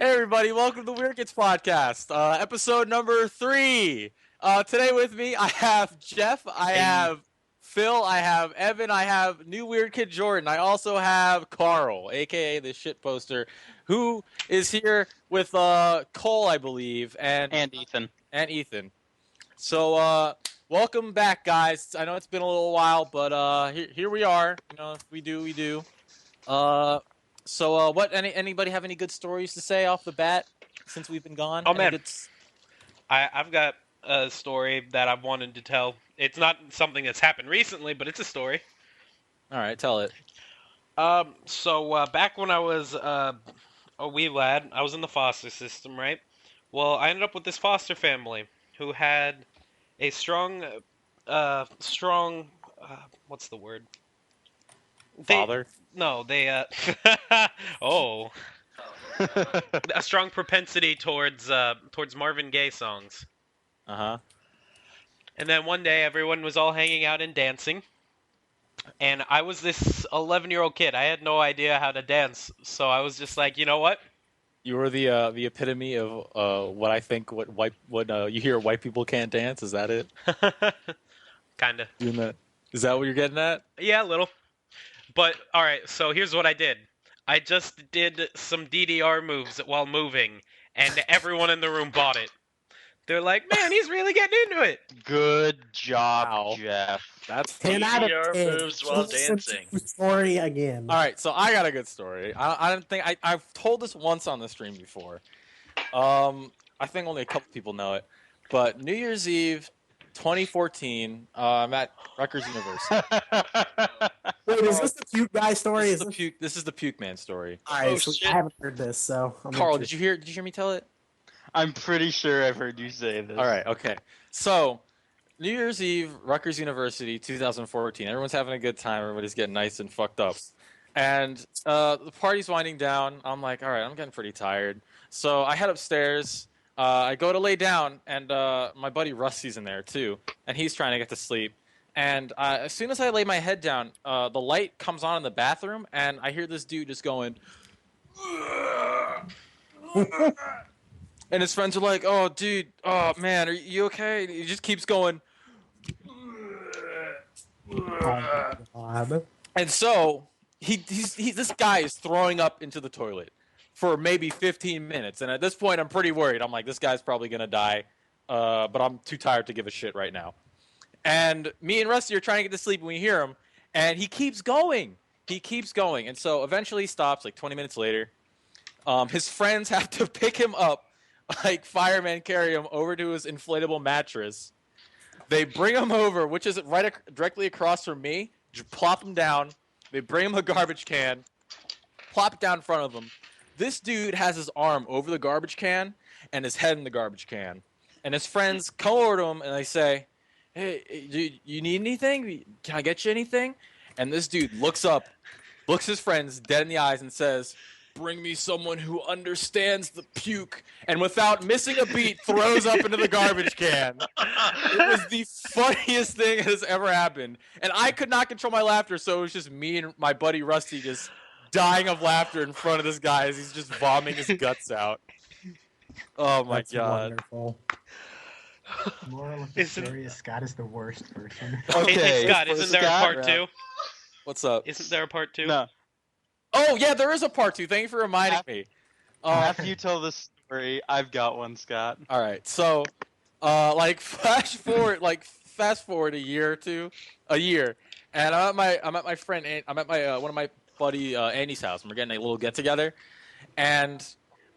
Hey everybody, welcome to the Weird Kids Podcast, episode number 3. Today with me, I have Jeff, I have Phil, I have Evan, I have new Weird Kid Jordan. I also have Carl, aka the shit poster, who is here with Cole, I believe, and Ethan. So, welcome back, guys. I know it's been a little while, but here we are. You know, if we do, we do. So, anybody have any good stories to say off the bat since we've been gone? Oh Any man, good I've got a story that I've wanted to tell. It's not something that's happened recently, but it's a story. All right, tell it. So back when I was a wee lad, I was in the foster system, right? Well, I ended up with this foster family who had a strong, what's the word? Father. They oh, a strong propensity towards Marvin Gaye songs. Uh-huh. And then one day, everyone was all hanging out and dancing. And I was this 11-year-old kid. I had no idea how to dance. So I was just like, you know what? You were the epitome of what I think what you hear white people can't dance. Is that it? Kinda. Doing that? Is that what you're getting at? Yeah, a little. But, alright, so here's what I did. I just did some DDR moves while moving, and everyone in the room bought it. They're like, man, he's really getting into it. Good job, Wow. Jeff. That's 10 out DDR of 10. moves while dancing. Story again. all right. So I got a good story. I don't think I've told this once on the stream before. I think only a couple people know it, but New Year's Eve, 2014. I'm at Rutgers University. Wait, is this the puke guy story? This is the puke man story. All right, Oh, so shit. I haven't heard this, so I'm Carl, interested. did you hear me tell it? I'm pretty sure I've heard you say this. All right, okay. So, New Year's Eve, Rutgers University, 2014. Everyone's having a good time. Everybody's getting nice and fucked up. And the party's winding down. I'm like, all right, I'm getting pretty tired. So I head upstairs. I go to lay down, and my buddy Rusty's in there too, and he's trying to get to sleep. And as soon as I lay my head down, the light comes on in the bathroom, and I hear this dude just going. And his friends are like, "Oh, dude, oh man, are you okay?" And he just keeps going. Oh, God. And so this guy is throwing up into the toilet for maybe 15 minutes. And at this point, I'm pretty worried. I'm like, this guy's probably gonna die, but I'm too tired to give a shit right now. And me and Rusty are trying to get to sleep, and we hear him, and he keeps going. He keeps going, and so eventually he stops. Like 20 minutes later, his friends have to pick him up. Like firemen carry him over to his inflatable mattress. They bring him over, which is directly across from me. Plop him down. They bring him a garbage can. Plop it down in front of him. This dude has his arm over the garbage can and his head in the garbage can. And his friends come over to him and they say, "Hey, do you need anything? Can I get you anything?" And this dude looks up, looks his friends dead in the eyes and says, "Bring me someone who understands the puke," and without missing a beat, throws up into the garbage can. It was the funniest thing that has ever happened. And I could not control my laughter, so it was just me and my buddy Rusty just dying of laughter in front of this guy as he's just vomiting his guts out. Oh my That's god. wonderful. Moral of the story is Scott is the worst person. Okay, Hey, Scott, isn't there a Scott, part 2? What's up? Isn't there a part 2? No. Oh yeah, there is a part 2. Thank you for reminding me. After you tell this story, I've got one, Scott. All right, so, like fast forward a year or two, and I'm at my friend, I'm at my one of my buddy Andy's house, and we're getting a little get together, and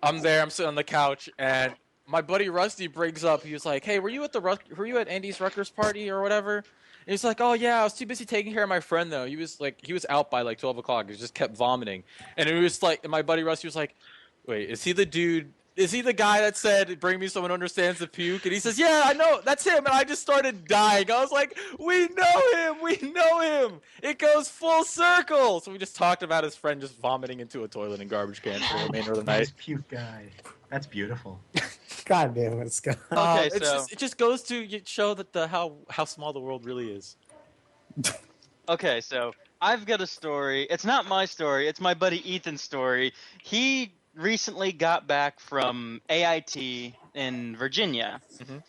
I'm there, I'm sitting on the couch, and my buddy Rusty brings up, he was like, "Hey, were you at Andy's Rutgers party or whatever?" And he's like, "Oh yeah, I was too busy taking care of my friend though. He was out by like 12 o'clock. He just kept vomiting." And it was like, and my buddy Rusty was like, "Wait, is he the dude? Is he the guy that said, 'Bring me someone who understands the puke'?" And he says, "Yeah, I know, that's him." And I just started dying. I was like, "We know him. It goes full circle." So we just talked about his friend just vomiting into a toilet and garbage can for the remainder of the night. Nice puke guy. That's beautiful. God damn it, Scott. Okay, It just goes to show that how small the world really is. Okay, so I've got a story. It's not my story. It's my buddy Ethan's story. He recently got back from AIT in Virginia, Mhm.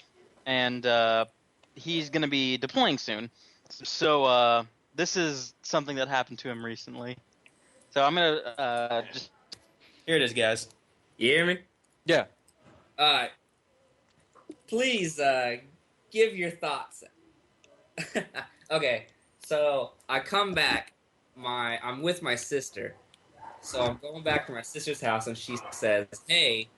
and he's gonna be deploying soon. So this is something that happened to him recently. So I'm gonna just Here it is, guys. You hear me? Yeah. Please give your thoughts. Okay, so I come back. I'm with my sister. So I'm going back to my sister's house, and she says, "Hey,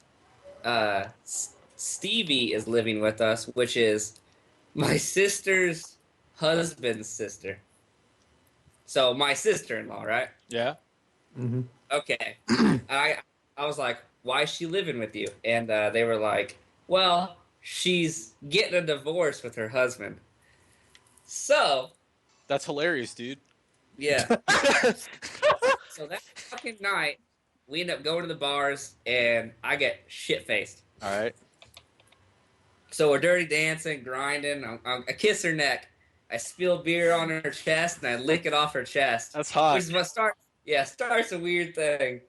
Stevie is living with us, which is my sister's husband's sister. So my sister-in-law, right? Yeah. Mm-hmm. Okay. I was like, why is she living with you? And they were like, well, she's getting a divorce with her husband. So That's hilarious, dude. yeah. So that fucking night, we end up going to the bars, and I get shit faced. All right. So we're dirty dancing, grinding. I kiss her neck. I spill beer on her chest, and I lick it off her chest. That's hot. Which is what starts a weird thing.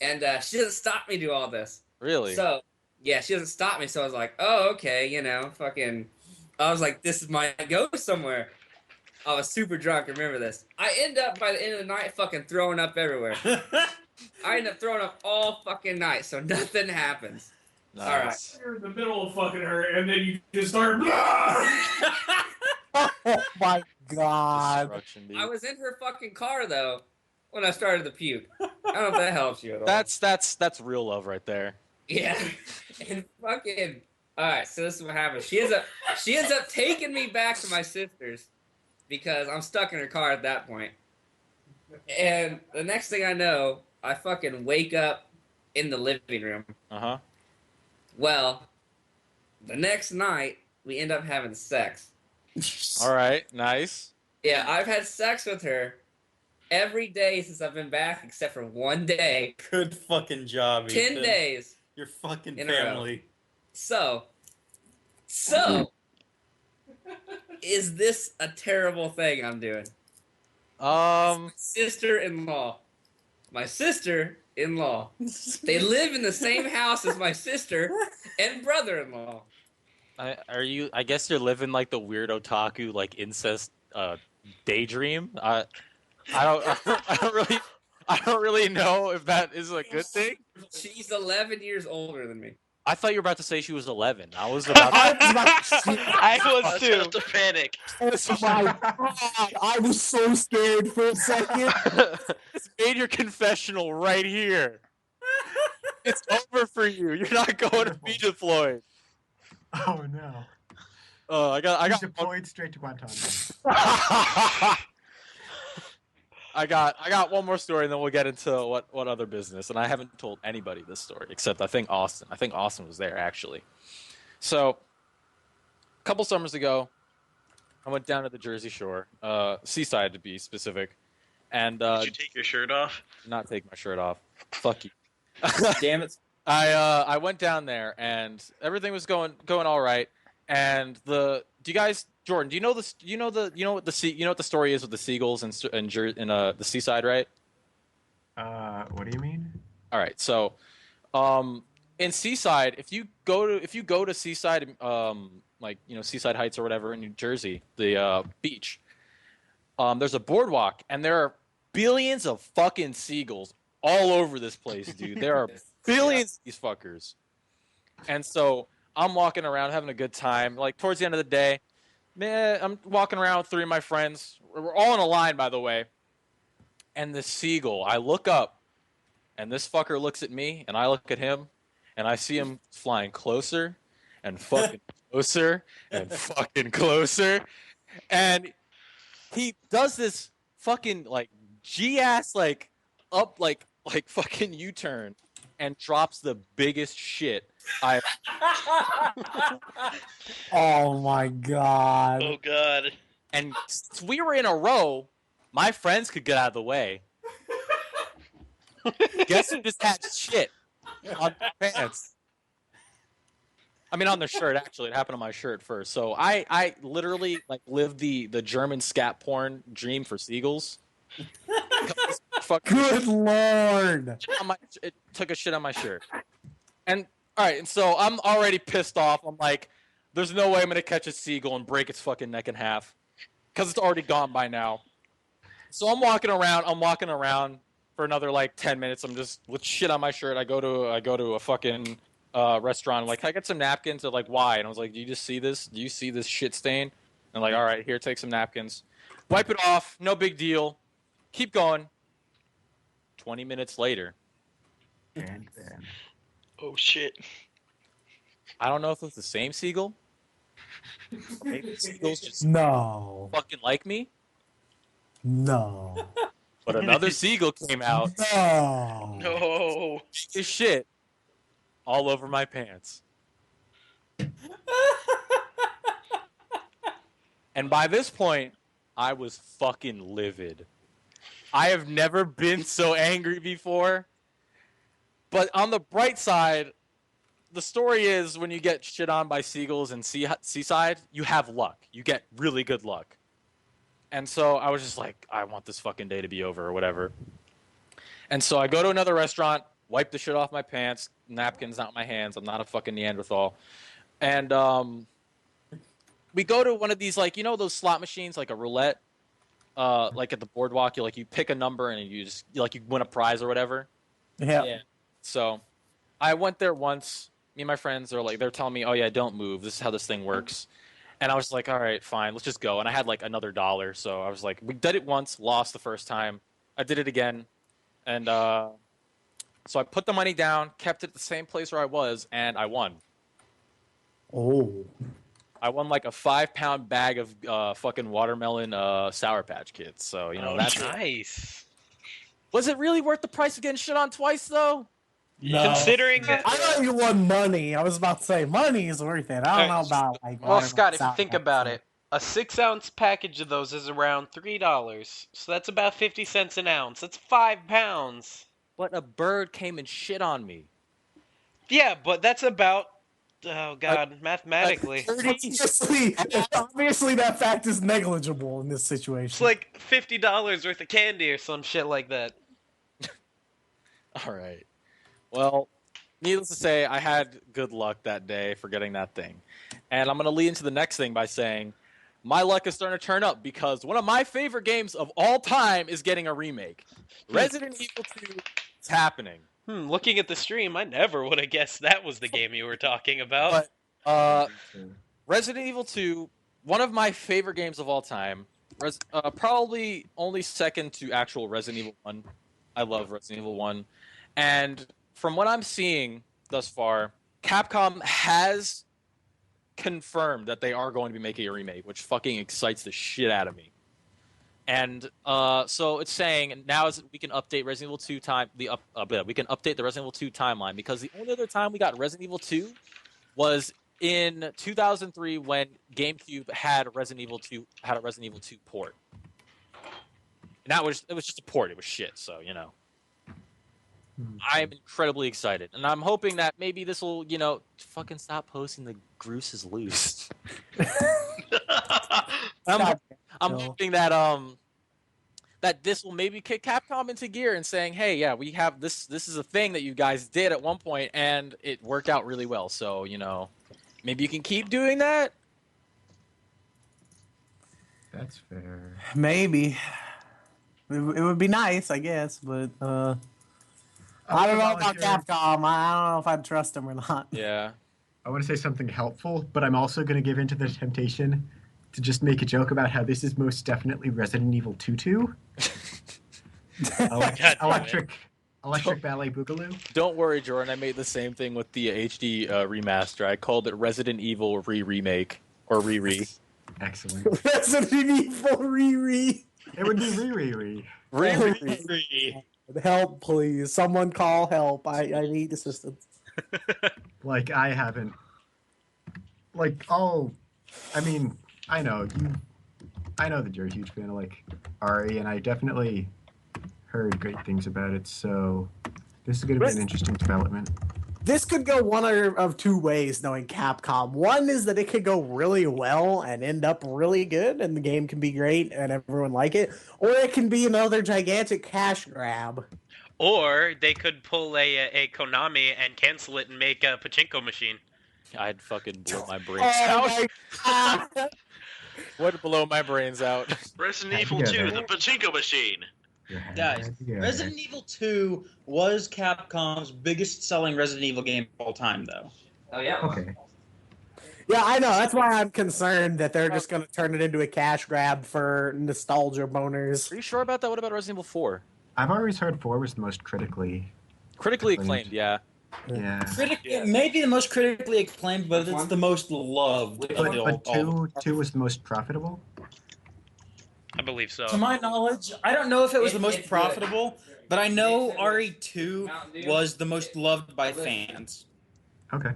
And she doesn't stop me do all this. Really? So, yeah, she doesn't stop me. So I was like, oh, okay, fucking. I was like, this might go somewhere. I was super drunk, remember this. I end up, by the end of the night, fucking throwing up everywhere. I end up throwing up all fucking night, so nothing happens. Nice. All right. You're in the middle of fucking her, and then you just start. Oh my god. Destruction, dude. I was in her fucking car, though, when I started to puke. I don't know if that helps you at all. That's real love right there. Yeah. And fucking. Alright, so this is what happens. She ends up taking me back to my sister's because I'm stuck in her car at that point. And the next thing I know, I fucking wake up in the living room. Uh-huh. Well, the next night, we end up having sex. All right. Nice. Yeah, I've had sex with her every day since I've been back, except for one day. Good fucking job, 10 Ethan. days. Your fucking in a row. family. So, is this a terrible thing I'm doing? Sister-in-law. My sister-in-law. They live in the same house as my sister and brother-in-law. I guess you're living like the weird otaku like incest daydream. I don't really know if that is a good thing. She's 11 years older than me. I thought you were about to say she was 11. I was about to I was too. to panic. Oh my god. I was so scared for a second. Just made your confessional right here. It's over for you. You're not going to be deployed. Oh no. I got He's deployed straight to Guantanamo. I got one more story, and then we'll get into what other business. And I haven't told anybody this story except I think Austin. I think Austin was there actually. So, a couple summers ago, I went down to the Jersey Shore, Seaside to be specific, and Did you take your shirt off? not take my shirt off. Fuck you. Damn it. I went down there and everything was going all right. And do you guys, Jordan? Do you know this? You know what the story is with the seagulls in the Seaside, right? What do you mean? All right. So, in Seaside, if you go to Seaside, like Seaside Heights or whatever in New Jersey, the beach, there's a boardwalk and there are billions of fucking seagulls all over this place, dude. There are billions of these fuckers. And so I'm walking around having a good time. Like towards the end of the day, man, I'm walking around with three of my friends. We're all in a line, by the way. And the seagull, I look up, and this fucker looks at me, and I look at him, and I see him flying closer and fucking closer and fucking closer. And he does this fucking like G-ass like up like fucking U-turn and drops the biggest shit I. Oh my god. Oh god. And since we were in a row, my friends could get out of the way. Guess who just had shit on their pants? I mean, on their shirt. Actually, it happened on my shirt first. So I literally like lived the German scat porn dream for seagulls. fucking Good lord. it took a shit on my shirt. And all right, and so I'm already pissed off. I'm like, there's no way I'm gonna catch a seagull and break its fucking neck in half, because it's already gone by now. So I'm walking around for another like 10 minutes. I'm just with shit on my shirt. I go to a fucking restaurant. I'm like, can I get some napkins? They're like, why? And I was like, do you just see this? Do you see this shit stain? And like, all right, here, take some napkins. Wipe it off. No big deal. Keep going. 20 minutes later. Oh shit. I don't know if it's the same seagull. Maybe the seagulls just No. fucking like me. No. But another seagull came out. No. No. His shit all over my pants. And by this point, I was fucking livid. I have never been so angry before. But on the bright side, the story is when you get shit on by seagulls in seaside, you have luck. You get really good luck. And so I was just like, I want this fucking day to be over or whatever. And so I go to another restaurant, wipe the shit off my pants, napkins out my hands. I'm not a fucking Neanderthal. And we go to one of these, like, you know those slot machines, like a roulette? Like at the boardwalk, you pick a number and you win a prize or whatever. Yeah. So I went there once. Me and my friends they're telling me, oh yeah, don't move. This is how this thing works. And I was like, all right, fine, let's just go. And I had like another $1. So I was like, we did it once, lost the first time. I did it again. And so I put the money down, kept it at the same place where I was, and I won. Oh. I won like a 5-pound bag of fucking watermelon Sour Patch Kids. So, that's nice. Was it really worth the price of getting shit on twice, though? No. Considering I thought you won money. I was about to say money is worth it. I don't know about like. Well, Scott, if you Sour think Patch about Kids. it, a 6-ounce package of those is around $3. So that's about 50 cents an ounce. That's 5 pounds. But a bird came and shit on me. Yeah, but that's about, oh god, mathematically. Obviously, that fact is negligible in this situation. It's like $50 worth of candy or some shit like that. All right. Well, needless to say, I had good luck that day for getting that thing. And I'm going to lead into the next thing by saying my luck is starting to turn up because one of my favorite games of all time is getting a remake. Resident Evil 2 is happening. Looking at the stream, I never would have guessed that was the game you were talking about. But Resident Evil 2, one of my favorite games of all time. Probably only second to actual Resident Evil 1. I love Resident Evil 1. And from what I'm seeing thus far, Capcom has confirmed that they are going to be making a remake, which fucking excites the shit out of me. And so it's saying now we can update Resident Evil 2 we can update the Resident Evil 2 timeline, because the only other time we got Resident Evil 2 was in 2003 when GameCube had a Resident Evil 2 port. And it was just a port. It was shit. So I'm incredibly excited, and I'm hoping that maybe this will, fucking stop posting the Groose is loose. I'm hoping that that this will maybe kick Capcom into gear and saying, hey, yeah, we have this. This is a thing that you guys did at one point, and it worked out really well. So maybe you can keep doing that. That's fair. Maybe. It would be nice, I guess, but I don't know about Capcom. I don't know if I'd trust them or not. Yeah. I want to say something helpful, but I'm also going to give into the temptation to just make a joke about how this is most definitely Resident Evil 2. Electric Ballet Boogaloo. Don't worry, Jordan. I made the same thing with the HD remaster. I called it Resident Evil remake or re. Excellent. Resident Evil re. It would be re. Help, please. Someone call help. I need assistance. Like, I haven't. Like, I mean, I know that you're a huge fan of, like, Ari, and I definitely heard great things about it, so this is going to be an interesting development. this could go one of two ways, knowing Capcom. One is that it could go really well and end up really good, and the game can be great and everyone like it, or it can be another gigantic cash grab. Or they could pull a Konami and cancel it and make a pachinko machine. I'd fucking blow my brains Oh out. my god! Would blow my brains out. Resident How'd you Evil get 2, there? the pachinko machine. Guys, Resident Evil 2 was Capcom's biggest selling Resident Evil game of all time, though. Oh yeah. Okay. Yeah, I know. That's why I'm concerned that they're just going to turn it into a cash grab for nostalgia boners. Are you sure about that? What about Resident Evil 4? I've always heard 4 was the most critically. Critically acclaimed, yeah. Yeah. It may be the most critically acclaimed, but it's the most loved. Which of one? the But all- two was the most profitable. I believe so. To my knowledge, I don't know if it was the most It's good. profitable, but I know RE2 Mountain Dew? was the most loved by fans. Okay.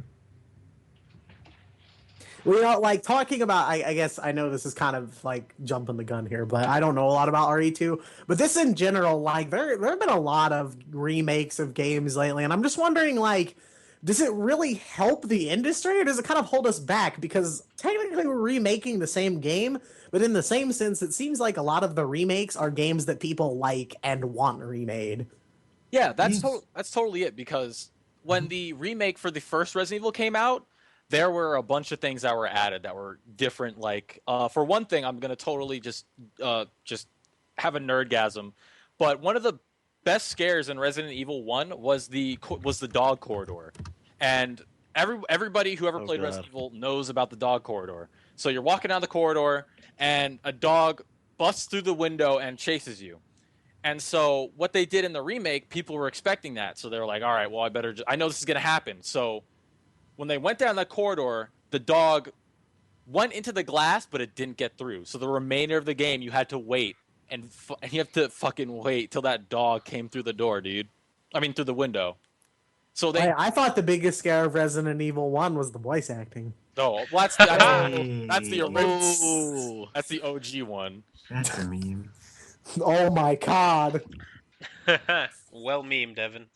Well, you know, like talking about, I guess I know this is kind of like jumping the gun here, but I don't know a lot about RE2. But this in general, like there have been a lot of remakes of games lately, and I'm just wondering, like, does it really help the industry, or does it kind of hold us back? Because technically we're remaking the same game, but in the same sense, it seems like a lot of the remakes are games that people like and want remade. Yeah, that's Yes. that's totally it. Because when the remake for the first Resident Evil came out, there were a bunch of things that were added that were different. Like, for one thing, I'm gonna totally just have a nerdgasm, but one of the best scares in Resident Evil 1 was the dog corridor, and everybody who ever Oh, played God. Resident Evil knows about the dog corridor. So you're walking down the corridor, and a dog busts through the window and chases you. And so what they did in the remake, people were expecting that. So they were like, all right, well, I know this is going to happen. So when they went down that corridor, the dog went into the glass, but it didn't get through. So the remainder of the game, you had to wait. And you have to fucking wait till that dog came through the door, dude. I mean, through the window. So they... I thought the biggest scare of Resident Evil 1 was the voice acting. Oh, well, that's the original. That's the OG one. That's a meme. Oh my god. Well memed, Evan.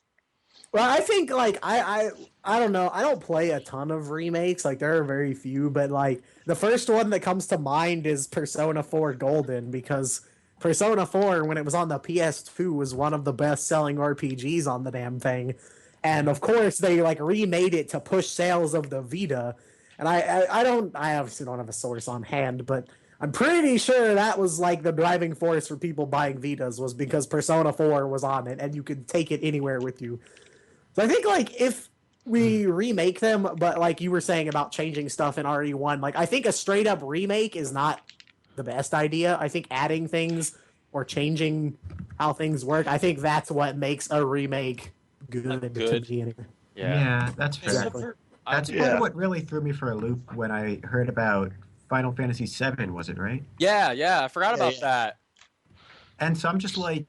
Well, I think like I don't know. I don't play a ton of remakes. Like there are very few, but like the first one that comes to mind is Persona 4 Golden, because Persona 4 when it was on the PS2 was one of the best-selling RPGs on the damn thing. And of course they like remade it to push sales of the Vita. And I obviously don't have a source on hand, but I'm pretty sure that was like the driving force for people buying Vitas was because Persona 4 was on it and you could take it anywhere with you. So I think like if we remake them, but like you were saying about changing stuff in RE1, like I think a straight up remake is not the best idea. I think adding things or changing how things work, I think that's what makes a remake good. Good. To me anyway. Yeah, that's fair. Exactly. That's part of what really threw me for a loop when I heard about Final Fantasy VII, was it, right? Yeah, I forgot about that. And so I'm just like,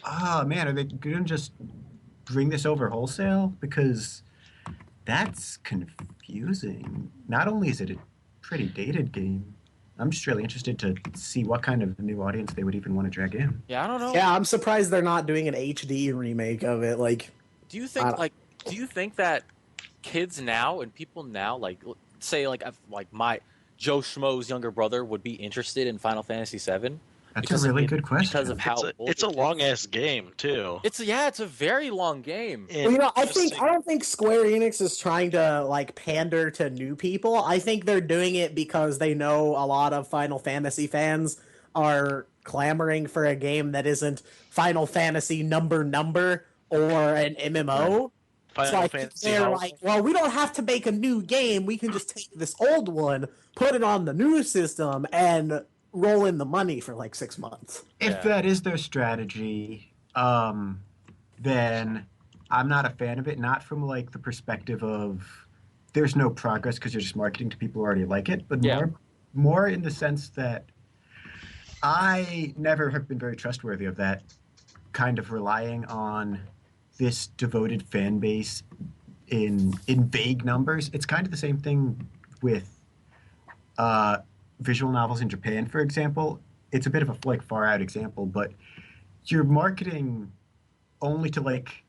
oh man, are they going to just bring this over wholesale? Because that's confusing. Not only is it a pretty dated game, I'm just really interested to see what kind of new audience they would even want to drag in. Yeah, I don't know. Yeah, I'm surprised they're not doing an HD remake of it. Like, Do you think that kids now and people now, like say like my Joe Schmo's younger brother would be interested in Final Fantasy VII? That's a really good question. Because of how old It's a it is. long ass game too. It's a very long game. And well, you know, I just don't think Square Enix is trying to like pander to new people. I think they're doing it because they know a lot of Final Fantasy fans are clamoring for a game that isn't Final Fantasy number or an MMO. Final So I think Fantasy they're House. like, well, we don't have to make a new game. We can just take this old one, put it on the new system, and roll in the money for like 6 months. If that is their strategy, then I'm not a fan of it. Not from like the perspective of there's no progress because you're just marketing to people who already like it, but more in the sense that I never have been very trustworthy of that kind of relying on this devoted fan base in vague numbers. It's kind of the same thing with visual novels in Japan, for example. It's a bit of a like far out example, but you're marketing only to like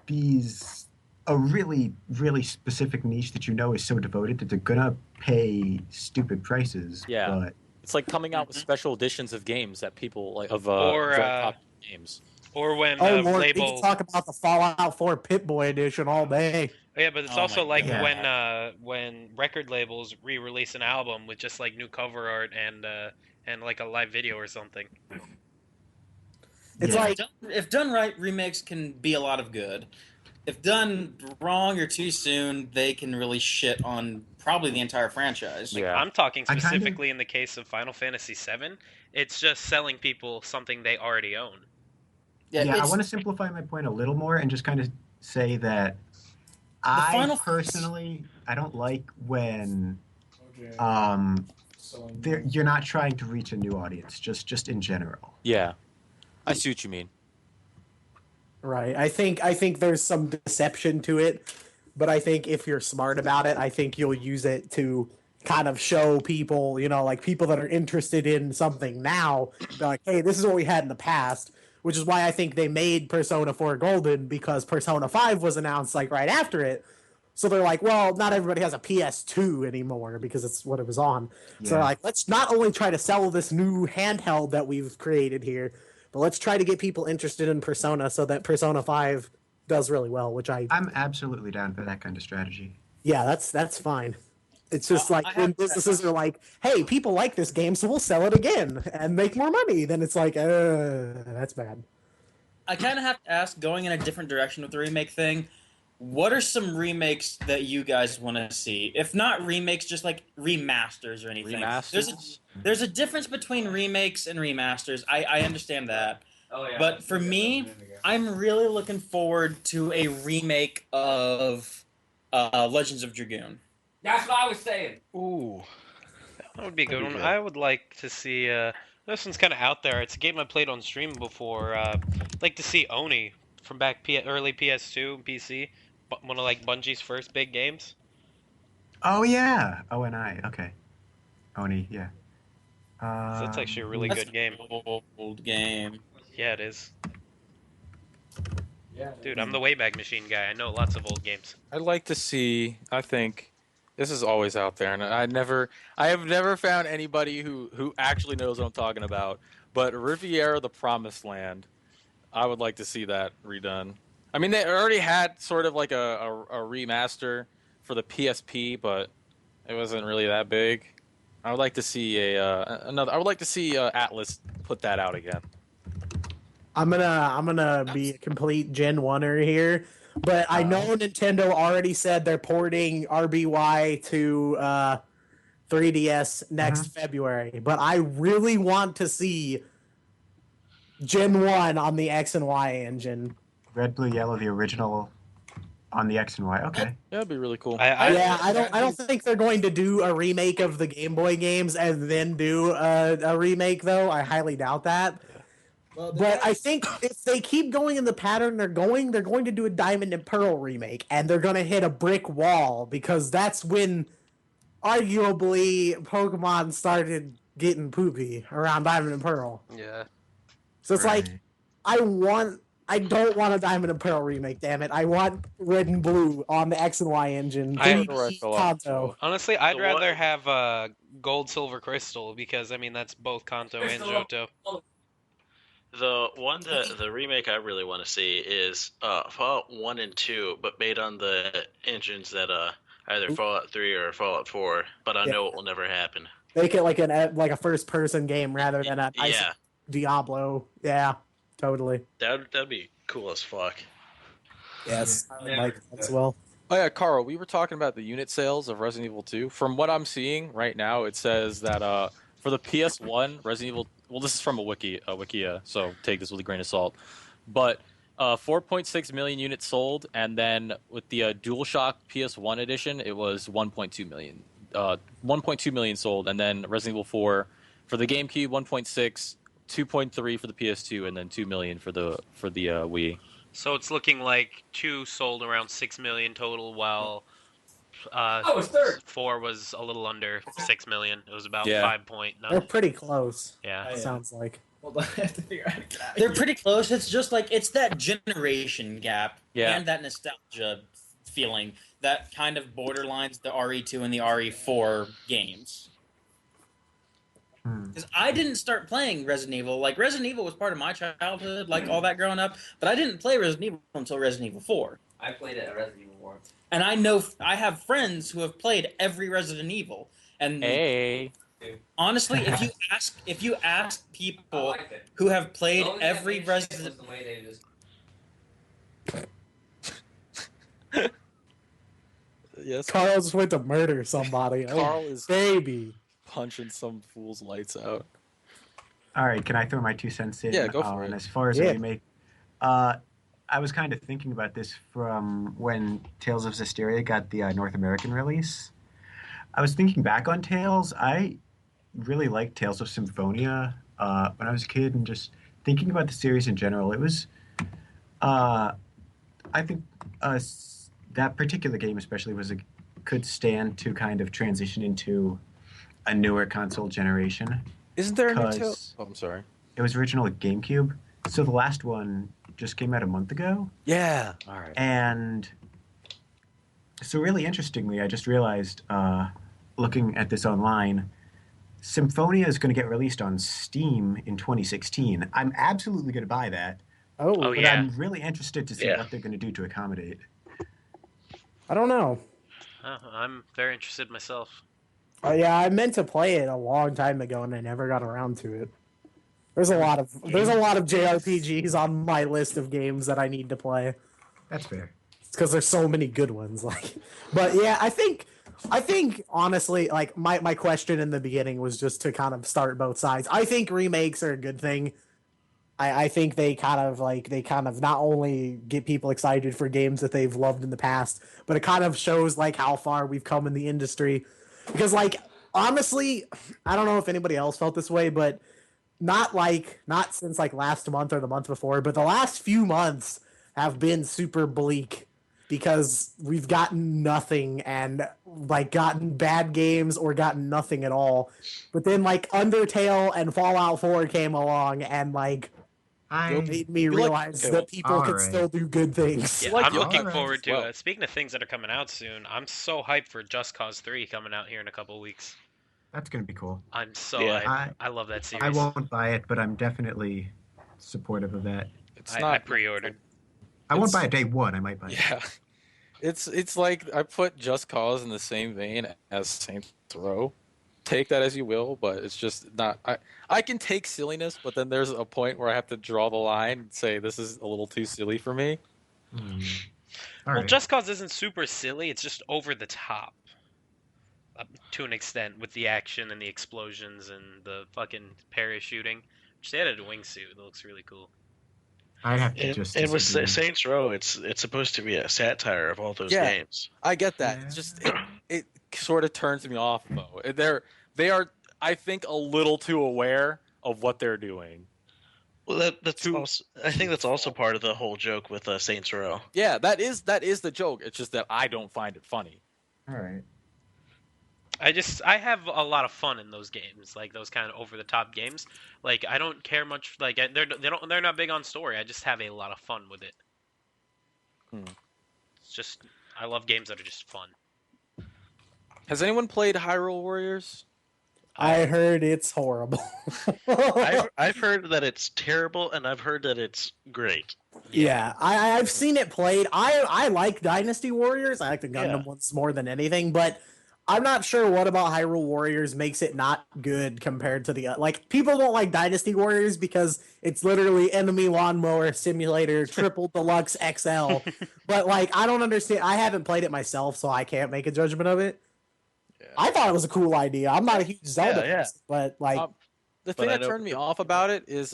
these a really, really specific niche that you know is so devoted that they're gonna pay stupid prices. Yeah. But It's like coming out with special editions of games that people like of Or, very popular games. Or when Oh Lord, we label. can talk about the Fallout 4 Pip-Boy edition all day. Yeah, but it's Oh also my like God. when record labels re-release an album with just like new cover art and like a live video or something. It's yeah. like If done right, remakes can be a lot of good. If done wrong or too soon, they can really shit on probably the entire franchise. Yeah. I'm talking I kinda- specifically in the case of Final Fantasy VII. It's just selling people something they already own. I it's- want to simplify my point a little more and just kind of say that I Final- personally I don't like when Selling you're not trying to reach a new audience, just in general. Yeah. I see what you mean. right. I think there's some deception to it, but I think if you're smart about it, I think you'll use it to kind of show people, like people that are interested in something now, they're like, hey, this is what we had in the past, which is why I think they made Persona 4 Golden, because Persona 5 was announced like right after it. So they're like, well, not everybody has a PS2 anymore because it's what it was on. So they're Yeah. like, let's not only try to sell this new handheld that we've created here, but let's try to get people interested in Persona so that Persona 5 does really well, which I'm absolutely down for that kind of strategy. yeah, that's fine. It's just I like when have- businesses are like, hey, people like this game, so we'll sell it again and make more money. Then it's like, that's bad. I kind of have to ask, going in a different direction with the remake thing, what are some remakes that you guys want to see? If not remakes, just like remasters or anything. Remasters? There's a difference between remakes and remasters. I understand that. Oh yeah. But for me, I'm really looking forward to a remake of Legends of Dragoon. That's what I was saying. Ooh, that would be a good That'd one. be good. I would like to see. This one's kind of out there. It's a game I played on stream before. I'd like to see Oni from back early PS2 and PC. One of like Bungie's first big games. Oh yeah, ONI. Okay, Oni. Yeah. So that's actually a really That's- good game. Old game. Yeah, it is. Yeah. Dude, I'm the Wayback Machine guy. I know lots of old games. I'd like to see. I think this is always out there, and I have never found anybody who actually knows what I'm talking about. But Riviera: The Promised Land, I would like to see that redone. I mean, they already had sort of like a remaster for the PSP, but it wasn't really that big. I would like to see another. I would like to see Atlas put that out again. I'm gonna be a complete Gen 1er here, but I know Nintendo already said they're porting RBY to 3DS next February, but I really want to see Gen 1 on the X and Y engine. Red, blue, yellow, the original on the X and Y. Okay. Yeah, that'd be really cool. I don't think they're going to do a remake of the Game Boy games and then do a remake though. I highly doubt that. But I think if they keep going in the pattern they're going to do a Diamond and Pearl remake, and they're going to hit a brick wall because that's when, arguably, Pokemon started getting poopy around Diamond and Pearl. Yeah. So it's like, Right. I don't want a Diamond and Pearl remake, damn it. I want Red and Blue on the X and Y engine. I- 3D Kanto. Honestly, I'd The rather one- have Gold, Silver, Crystal because I mean that's both Kanto and Johto. The remake I really want to see is Fallout 1 and 2, but made on the engines that either Fallout 3 or Fallout 4. But I know it will never happen. Make it like a first person game rather than a nice Yeah, Diablo. Yeah, totally. that'd be cool as fuck. Yes, I would like that as well. Oh yeah, Carl, we were talking about the unit sales of Resident Evil 2. From what I'm seeing right now, it says that for the PS1, Resident Evil. Well, this is from a Wikia, so take this with a grain of salt. But 4.6 million units sold, and then with the DualShock PS1 edition, it was 1.2 million. 1.2 million sold, and then Resident Evil 4 for the GameCube, 1.6, 2.3 for the PS2, and then 2 million for the Wii. So it's looking like 2 sold around 6 million total, while It's third. 4 was a little under 6 million. It was about Yeah. 5.9. They're pretty close. Yeah. It sounds like. Hold on, I have to figure out. They're pretty close. It's just like it's that generation gap Yeah. and that nostalgia feeling that kind of borderlines the RE2 and the RE4 games. Because I didn't start playing Resident Evil. Like, Resident Evil was part of my childhood, like all that growing up, but I didn't play Resident Evil until Resident Evil 4. I played it at Resident Evil 4. And I have friends who have played every Resident Evil. And Hey. honestly, if you ask people who have played every Resident Yes. Carl just went to murder somebody. Carl Oh, is baby. punching some fool's lights out. All right, can I throw my 2 cents in? Yeah, go for And it. as far as Yeah. a remake, I was kind of thinking about this from when Tales of Zestiria got the North American release. I was thinking back on Tales. I really liked Tales of Symphonia when I was a kid, and just thinking about the series in general, it was, I think, that particular game especially could stand to kind of transition into a newer console generation. Isn't there a new Because- Tales? Oh, I'm sorry. It was originally GameCube, so the last one just came out a month ago. Yeah. All right. And so really interestingly, I just realized, looking at this online, Symphonia is going to get released on Steam in 2016. I'm absolutely going to buy that, Oh, Oh, but yeah. I'm really interested to see Yeah. what they're going to do to accommodate. I don't know. I'm very interested myself. Yeah, I meant to play it a long time ago and I never got around to it. There's a lot of JRPGs on my list of games that I need to play. That's fair. It's because there's so many good ones. Like, but yeah, I think honestly, like my question in the beginning was just to kind of start both sides. I think remakes are a good thing. I think they kind of not only get people excited for games that they've loved in the past, but it kind of shows like how far we've come in the industry. Because like honestly, I don't know if anybody else felt this way, but not since like last month or the month before, but the last few months have been super bleak because we've gotten nothing and like gotten bad games or gotten nothing at all. But then like Undertale and Fallout 4 came along and like made me realize that people can still do good things. Yeah, Like, I'm looking alright. forward to Well. it. Speaking of things that are coming out soon, I'm so hyped for Just Cause 3 coming out here in a couple of weeks. That's going to be cool. I'm so Yeah. hyped. I love that series. I won't buy it, but I'm definitely supportive of that. It's I not. pre-ordered. I won't It's- buy it day one. I might buy it. Yeah. It's like I put Just Cause in the same vein as Saints Row. Take that as you will, but it's just not. I can take silliness, but then there's a point where I have to draw the line and say this is a little too silly for me. All Well, right. Just Cause isn't super silly. It's just over the top. To an extent, with the action and the explosions and the fucking parachuting. Which they added a wingsuit. That looks really cool. I'd have to And, just. and with disagree. Saints Row, it's supposed to be a satire of all those Yeah. games. I get that. It's just it sort of turns me off though. They are I think a little too aware of what they're doing. Well, that's Too- also. I think that's also part of the whole joke with Saints Row. Yeah, that is the joke. It's just that I don't find it funny. All right. I have a lot of fun in those games, like those kind of over the top games. Like I don't care much. Like they're not big on story. I just have a lot of fun with it. It's just I love games that are just fun. Has anyone played Hyrule Warriors? I heard it's horrible. I've heard that it's terrible, and I've heard that it's great. Yeah, I've seen it played. I like Dynasty Warriors. I like the Gundam Yeah. ones more than anything, but I'm not sure what about Hyrule Warriors makes it not good compared to the like people don't like Dynasty Warriors because it's literally enemy lawnmower simulator triple deluxe XL. But like I don't understand. I haven't played it myself, so I can't make a judgment of it. Yeah. I thought it was a cool idea. I'm not a huge Zelda Yeah. person, but like The But thing I that know- turned me off about it is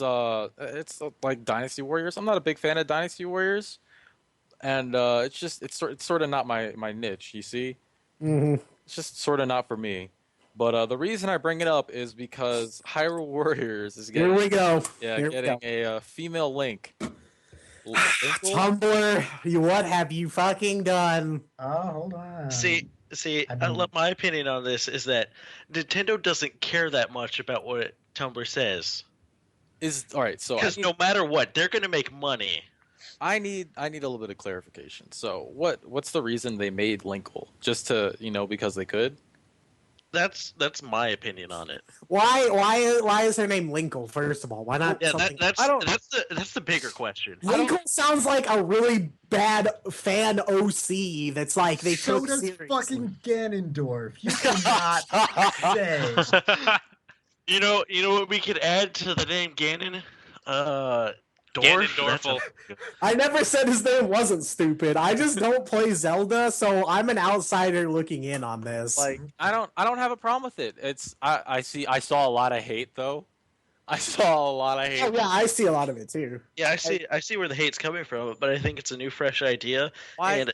it's like Dynasty Warriors. I'm not a big fan of Dynasty Warriors, and it's sort of not my niche. You see, mhm. it's just sort of not for me. But the reason I bring it up is because Hyrule Warriors is Here getting we go. yeah Here we getting go. a female Link. Tumblr, what have you fucking done? Oh, hold on. See, I've I been- love my opinion on this is that Nintendo doesn't care that much about what Tumblr says, Is all right. So I because need- no matter what, they're going to make money. I need a little bit of clarification. So what's the reason they made Linkle? Just to because they could? That's my opinion on it. Why is her name Linkle? First of all, why not Yeah, something? I don't. that's the bigger question. Linkle sounds like a really bad fan OC. That's like they so took does seriously. fucking Ganondorf. You cannot say. You know what we could add to the name Ganon? Dwarf. That's Ganondorfle. I never said his name wasn't stupid. I just don't play Zelda, so I'm an outsider looking in on this. Like I don't have a problem with it. I saw a lot of hate though. I saw a lot of hate. Oh yeah, I see a lot of it too. Yeah, I see where the hate's coming from, but I think it's a new, fresh idea. Why?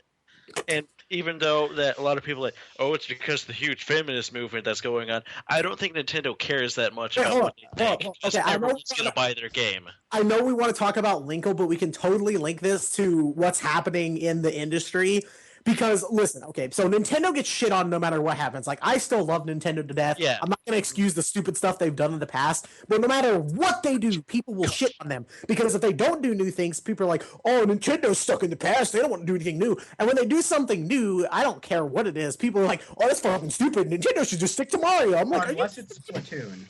And even though that a lot of people are like, oh, it's because of the huge feminist movement that's going on. I don't think Nintendo cares that much about what they think. Okay, I know Everyone's gonna buy their game. I know we want to talk about Linkle, but we can totally link this to what's happening in the industry. Because listen, okay, so Nintendo gets shit on no matter what happens. Like I still love Nintendo to death. Yeah. I'm not gonna excuse the stupid stuff they've done in the past, but no matter what they do, people will shit on them. Because if they don't do new things, people are like, "Oh, Nintendo's stuck in the past. They don't want to do anything new." And when they do something new, I don't care what it is. People are like, "Oh, that's fucking stupid. Nintendo should just stick to Mario." I'm like, Unless it's Splatoon.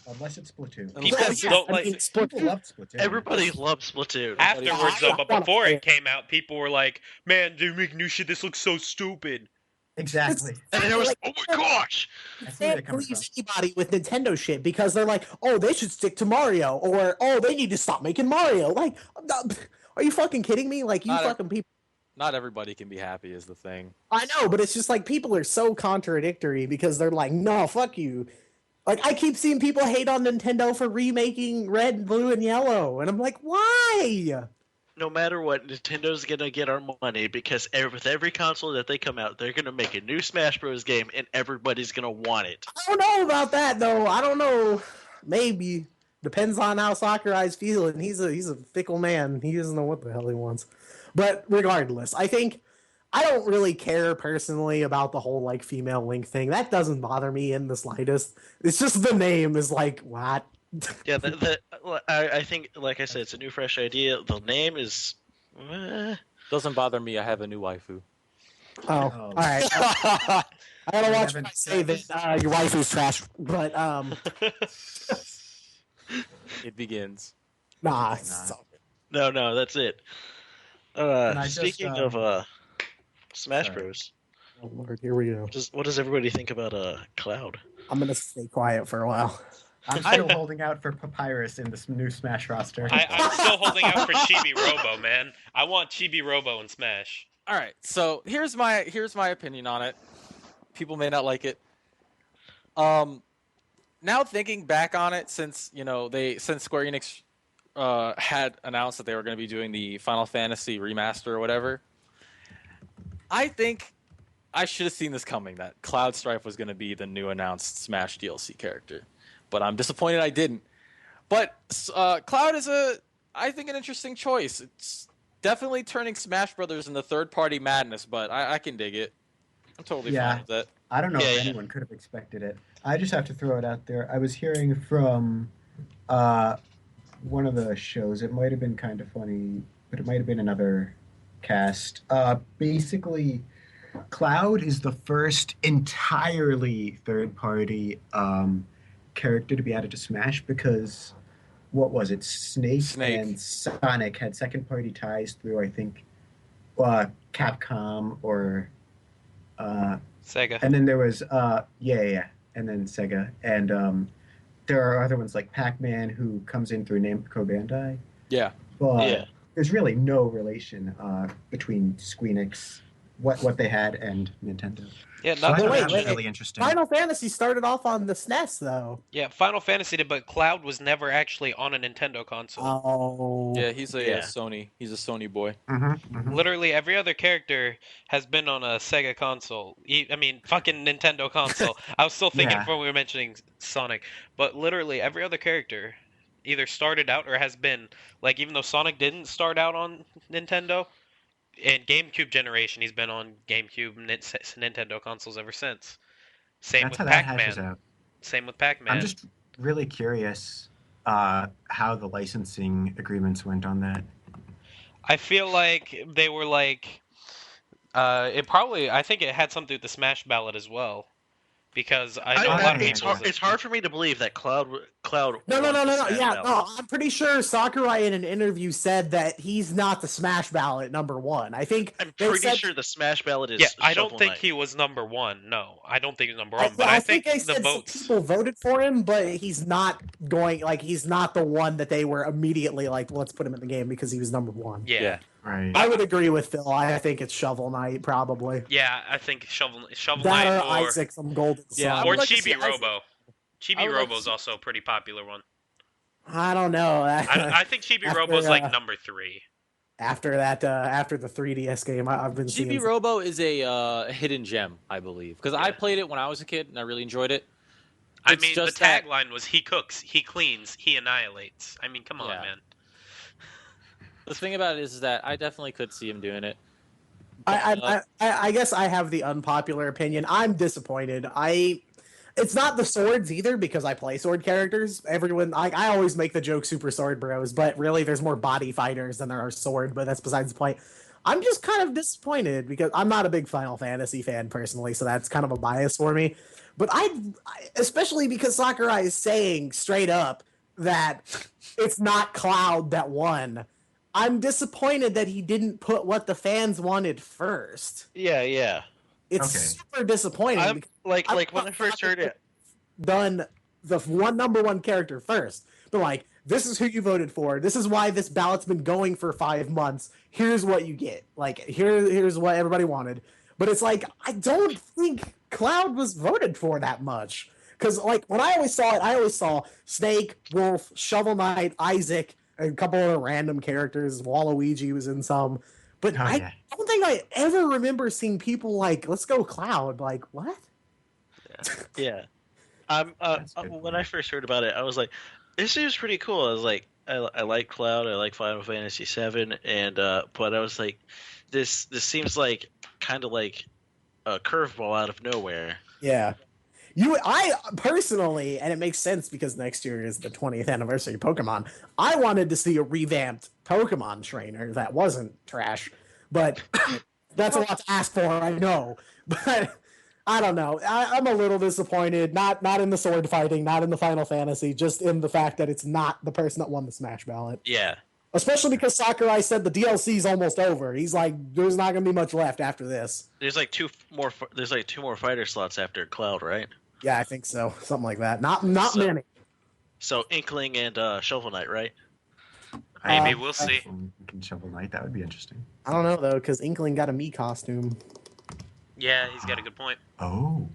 People yeah, don't I like. mean, People love Splatoon. Everybody loves Splatoon. Afterwards, though, but I- before it came out, people were like, "Man, they make new shit. This looks so stupid." Exactly. And then it was, oh my gosh! I see where they're Can't coming please from. anybody with Nintendo shit because they're like, oh, they should stick to Mario, or oh, they need to stop making Mario. Like, are you fucking kidding me? Like, you Not a- fucking people. Not everybody can be happy is the thing. I know, but it's just like people are so contradictory because they're like, no, fuck you. Like, I keep seeing people hate on Nintendo for remaking Red, Blue, and Yellow, and I'm like, why? No matter what, Nintendo's gonna get our money because with every console that they come out, they're gonna make a new Smash Bros. Game and everybody's gonna want it. I don't know about that though. I don't know. Maybe depends on how Sakurai's feeling. He's a fickle man. He doesn't know what the hell he wants. But regardless, I think I don't really care personally about the whole like female Link thing. That doesn't bother me in the slightest. It's just the name is like what. Yeah, I think, like I said, it's a new, fresh idea. The name is. Doesn't bother me. I have a new waifu. Oh, all right. I gotta You watch haven't what I say that your wife is trash. But It begins. nah. No, that's it. I just, Speaking of Smash sorry. Bros, Oh Lord, here we go. what does everybody think about Cloud? I'm gonna stay quiet for a while. I'm still holding out for Papyrus in this new Smash roster. I'm still holding out for Chibi Robo, man. I want Chibi Robo in Smash. All right, so here's my opinion on it. People may not like it. Now thinking back on it, since Square Enix had announced that they were going to be doing the Final Fantasy remaster or whatever, I think I should have seen this coming. That Cloud Strife was going to be the new announced Smash DLC character, but I'm disappointed I didn't. But Cloud is I think an interesting choice. It's definitely turning Smash Brothers into third-party madness, but I can dig it. I'm totally fine with that. I don't know Yeah, if yeah. anyone could have expected it. I just have to throw it out there. I was hearing from one of the shows. It might have been kind of funny, but it might have been another cast. Basically, Cloud is the first entirely third-party character to be added to Smash because what was it? Snake. And Sonic had second-party ties through, I think, Capcom or. Sega. And then there was and then Sega, and there are other ones like Pac-Man who comes in through Namco Bandai. Yeah. But Yeah. there's really no relation between Squeenix, what they had, and Nintendo. Yeah, So I not thought to wait, that was mention. really interesting. Final Fantasy started off on the SNES though. Yeah, Final Fantasy did, but Cloud was never actually on a Nintendo console. Oh. Yeah, he's a Yeah. Sony. He's a Sony boy. Literally every other character has been on a Sega console. I mean, fucking Nintendo console. I was still thinking Yeah. when we were mentioning Sonic, but literally every other character either started out or has been, like, even though Sonic didn't start out on Nintendo, in GameCube generation, he's been on GameCube Nintendo consoles ever since. Same That's with how that hashes Pac-Man. out. Same with Pac-Man. I'm just really curious how the licensing agreements went on that. I feel like they were like, I think it had something with the Smash ballot as well, because I know a lot of yeah, it's people. hard. It's hard for me to believe that Cloud No, won the no. Smash Yeah, ballot. no. I'm pretty sure Sakurai in an interview said that he's not the Smash ballot #1. I think I'm they pretty said, sure the Smash ballot is Yeah, I don't Shovel think Knight. he was number one. No, I don't think he's number I, one. But I I think think they the said some votes. people voted for him, but he's not going. Like, he's not the one that they were immediately like, let's put him in the game because he was #1. Yeah. Right. I would agree with Phil. I think it's Shovel Knight probably. Yeah, I think Shovel That Knight or Isaac from Golden Yeah, I Sun. or would like to see Chibi Isaac. Robo. Chibi I would like to Robo's see- also a pretty popular one. I don't know. I think Chibi After, Robo's like number 3. after the 3DS game, I've been seeing. GB Robo is a hidden gem, I believe, because I played it when I was a kid and I really enjoyed it. I It's mean, the just that- tagline was "He cooks, he cleans, he annihilates." I mean, come on, Yeah. man. The thing about it is that I definitely could see him doing it. I guess I have the unpopular opinion. I'm disappointed. It's not the swords either because I play sword characters. Everyone, I always make the joke Super Sword Bros, but really there's more body fighters than there are sword. But that's besides the point. I'm just kind of disappointed because I'm not a big Final Fantasy fan personally, so that's kind of a bias for me. But especially because Sakurai is saying straight up that it's not Cloud that won. I'm disappointed that he didn't put what the fans wanted first. Yeah. It's Okay. super disappointing. I'm because like I when I first heard it. done the #1 character first, but like, this is who you voted for. This is why this ballot's been going for 5 months. Here's what you get. Like, here's what everybody wanted. But it's like, I don't think Cloud was voted for that much. Because like when I always saw it, I always saw Snake, Wolf, Shovel Knight, Isaac, and a couple of random characters. Waluigi was in some. But Oh, I yeah. don't think I ever remember seeing people like, let's go Cloud. Like, what? Yeah. That's a good When point. I first heard about it, I was like, this seems pretty cool. I was like, I like Cloud, I like Final Fantasy VII, and but I was like, this seems like kind of like a curveball out of nowhere. Yeah. I personally, and it makes sense because next year is the 20th anniversary of Pokemon, I wanted to see a revamped Pokemon trainer that wasn't trash. But that's a lot to ask for, I know. But I don't know. I'm a little disappointed. Not in the sword fighting, not in the Final Fantasy, just in the fact that it's not the person that won the Smash ballot. Yeah. Especially because Sakurai said the DLC's almost over. He's like, there's not going to be much left after this. There's like two more fighter slots after Cloud, right? Yeah, I think so. Something like that. Not So- many. So Inkling and Shovel Knight, right? Maybe Uh, we'll see. Shovel Knight, that would be interesting. I don't know though, because Inkling got a Mii costume. Yeah, he's got a good point. Oh.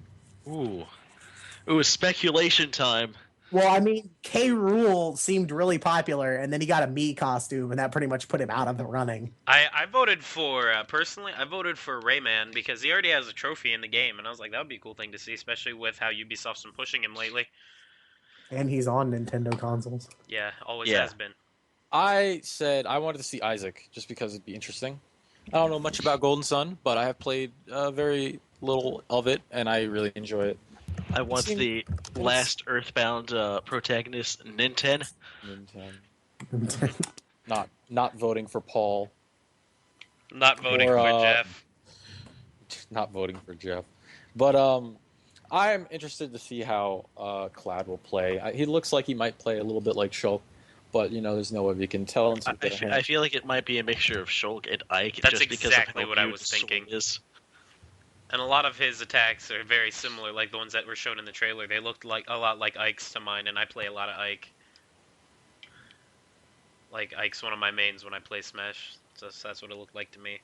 Ooh, speculation time. Well, I mean, K. Rool seemed really popular, and then he got a Mii costume, and that pretty much put him out of the running. I voted for personally. I voted for Rayman because he already has a trophy in the game, and I was like, that would be a cool thing to see, especially with how Ubisoft's been pushing him lately. And he's on Nintendo consoles. Yeah, always Yeah. has been. I said I wanted to see Isaac just because it'd be interesting. I don't know much about Golden Sun, but I have played very little of it, and I really enjoy it. I want Seem- the last Earthbound protagonist, Nintendo. Not voting for Paul, Not voting Or, for Jeff. not voting for Jeff, but I am interested to see how Cloud will play. He looks like he might play a little bit like Shulk, but there's no way you can tell until you get a I hint. feel like it might be a mixture of Shulk and Ike. That's just because exactly of how what I weird was the sword thinking. Is. And a lot of his attacks are very similar, like the ones that were shown in the trailer. They looked like a lot like Ike's to mine, and I play a lot of Ike. Like Ike's one of my mains when I play Smash. So that's what it looked like to me.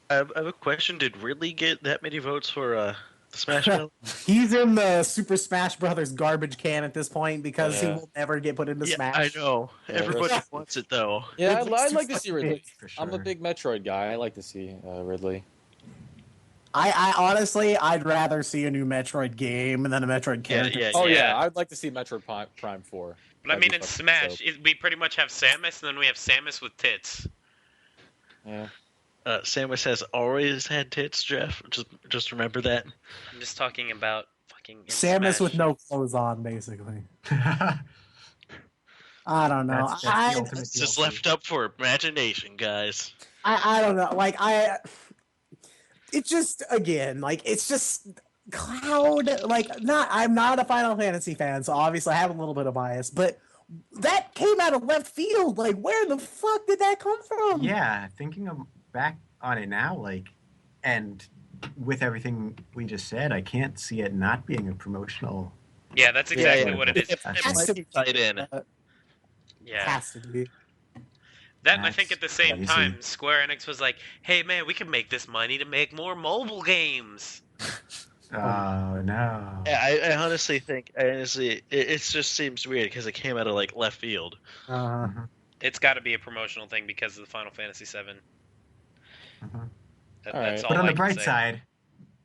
I have a question. Did Ridley get that many votes for the Smash Bros? He's in the Super Smash Brothers garbage can at this point because he Yeah. will never get put into Yeah, Smash. I know. Yeah, Everybody that's- wants it though. Yeah, Ridley's I'd too like to see fucking Ridley. For I'm a sure. big Metroid guy. I like to see Ridley. I honestly, I'd rather see a new Metroid game than a Metroid character. yeah. Oh Yeah. I'd like to see Metroid Prime 4. But I That'd mean, be in fucking Smash, dope. we pretty much have Samus, and then we have Samus with tits. Yeah. Samus has always had tits, Jeff. Just remember that. I'm just talking about fucking in Samus Smash. with no clothes on, basically. I don't know. That's the ultimate It's just DLC. left up for imagination, guys. I don't know. Like it's just again like it's just Cloud. Like I'm not a Final Fantasy fan, so obviously I have a little bit of bias, but that came out of left field. Like where the fuck did that come from? Yeah, back on it now, like, and with everything we just said, I can't see it not being a promotional. Yeah, that's exactly what it is. It might be tied in. Yeah. Has to be. That, and I think That's at the same crazy. time, Square Enix was like, hey man, we can make this money to make more mobile games. Oh no. Yeah, I honestly think, it just seems weird because it came out of like left field. Mhm, It's got to be a promotional thing because of the Final Fantasy VII. mhm. That's all But on I the can bright say. side,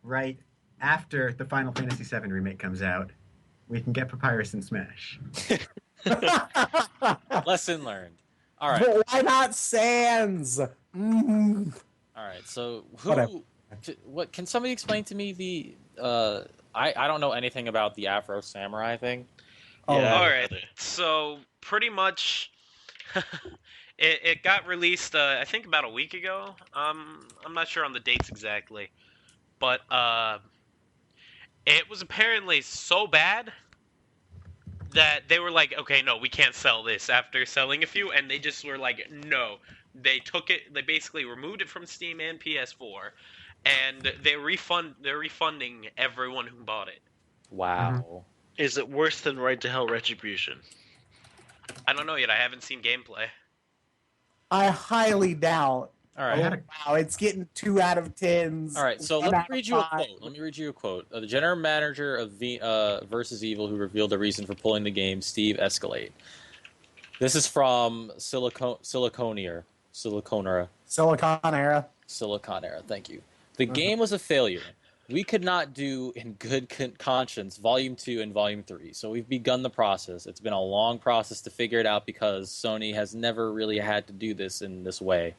right after the Final Fantasy VII remake comes out, we can get Papyrus and Smash. Lesson learned. All right. But why not Sans? Mm. All right. So Whatever. what can somebody explain to me the I don't know anything about the Afro Samurai thing. Oh, Yeah, All I right. don't either. So pretty much, it got released. I think about a week ago. I'm not sure on the dates exactly, but it was apparently so bad that they were like, okay, no, we can't sell this after selling a few, and they just were like, no. They took it. They basically removed it from Steam and PS4, and they're refunding everyone who bought it. Wow. Is it worse than Right to Hell Retribution? I don't know yet. I haven't seen gameplay. I highly doubt. All right. Wow, it's getting 2 out of 10s. All right, so 1 let me out of read you a 5. quote. Let me read you a quote. The general manager of Versus Evil, who revealed the reason for pulling the game, Steve Escalade. This is from Siliconera. Silicon Era. Thank you. The game was a failure. We could not do in good conscience Volume 2 and Volume 3, so we've begun the process. It's been a long process to figure it out because Sony has never really had to do this in this way.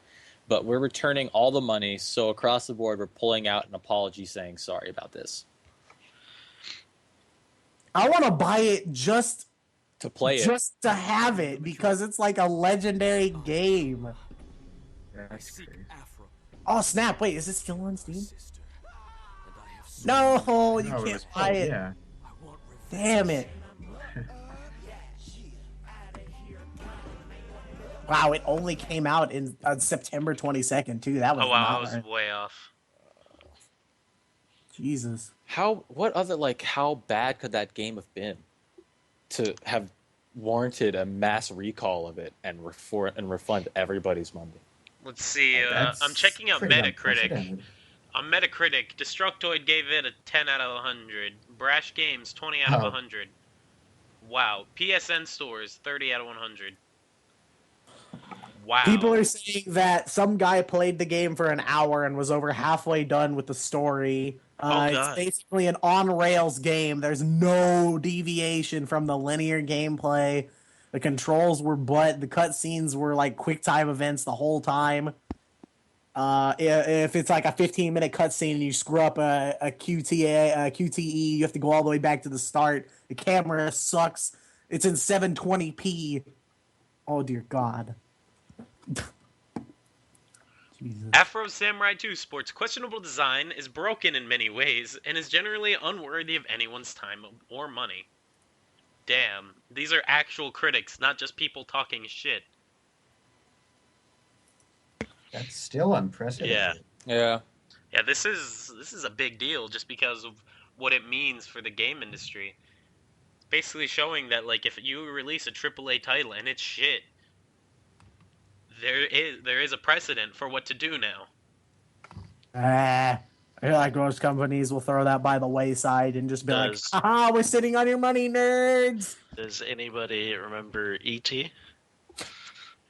But we're returning all the money, so across the board, we're pulling out an apology saying sorry about this. I want to buy it just To play it. just to have it because it's like a legendary game. That's crazy. Oh snap! Wait, is it still on Steam? No, you No, it can't was buy it. Yeah. Damn it! Wow, it only came out in on September 22nd too. That was Oh wow, I not was right. way off. Jesus. How bad could that game have been to have warranted a mass recall of it and refund everybody's money? Let's see. That's I'm checking out pretty Metacritic. unprecedented. On Metacritic, Destructoid gave it a 10 out of 100. Brash Games, 20 out of Oh. 100. Wow. PSN Stores, 30 out of 100. Wow. People are saying that some guy played the game for an hour and was over halfway done with the story. Oh, It's God. basically an on-rails game. There's no deviation from the linear gameplay. The controls were the cutscenes were like quick time events the whole time. If it's like a 15-minute cutscene and you screw up a QTE, you have to go all the way back to the start. The camera sucks. It's in 720p. Oh dear God. Jesus. Afro Samurai 2 sports questionable design, is broken in many ways, and is generally unworthy of anyone's time or money. Damn. These are actual critics, not just people talking shit. That's still unprecedented. Yeah. Yeah. Yeah, this is a big deal just because of what it means for the game industry. It's basically showing that like if you release a AAA title and it's shit, there is a precedent for what to do now. I feel like most companies will throw that by the wayside and just be Does- like, haha, we're sitting on your money, nerds. Does anybody remember E E.T.?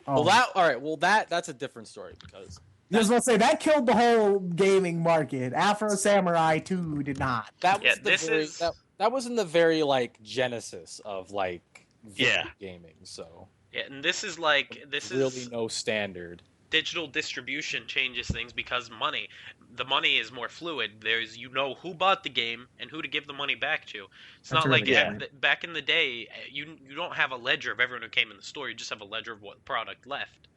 Oh, Well, that's a different story because I was going to say, that killed the whole gaming market. Afro Samurai 2 did not. that was Yeah, the this very, is- that was in the very like genesis of like video Yeah. gaming. So Yeah, and this is really no standard. digital distribution changes things because the money is more fluid. There's who bought the game and who to give the money back to. It's That's not a like really good point. back in the day. You don't have a ledger of everyone who came in the store. You just have a ledger of what product left.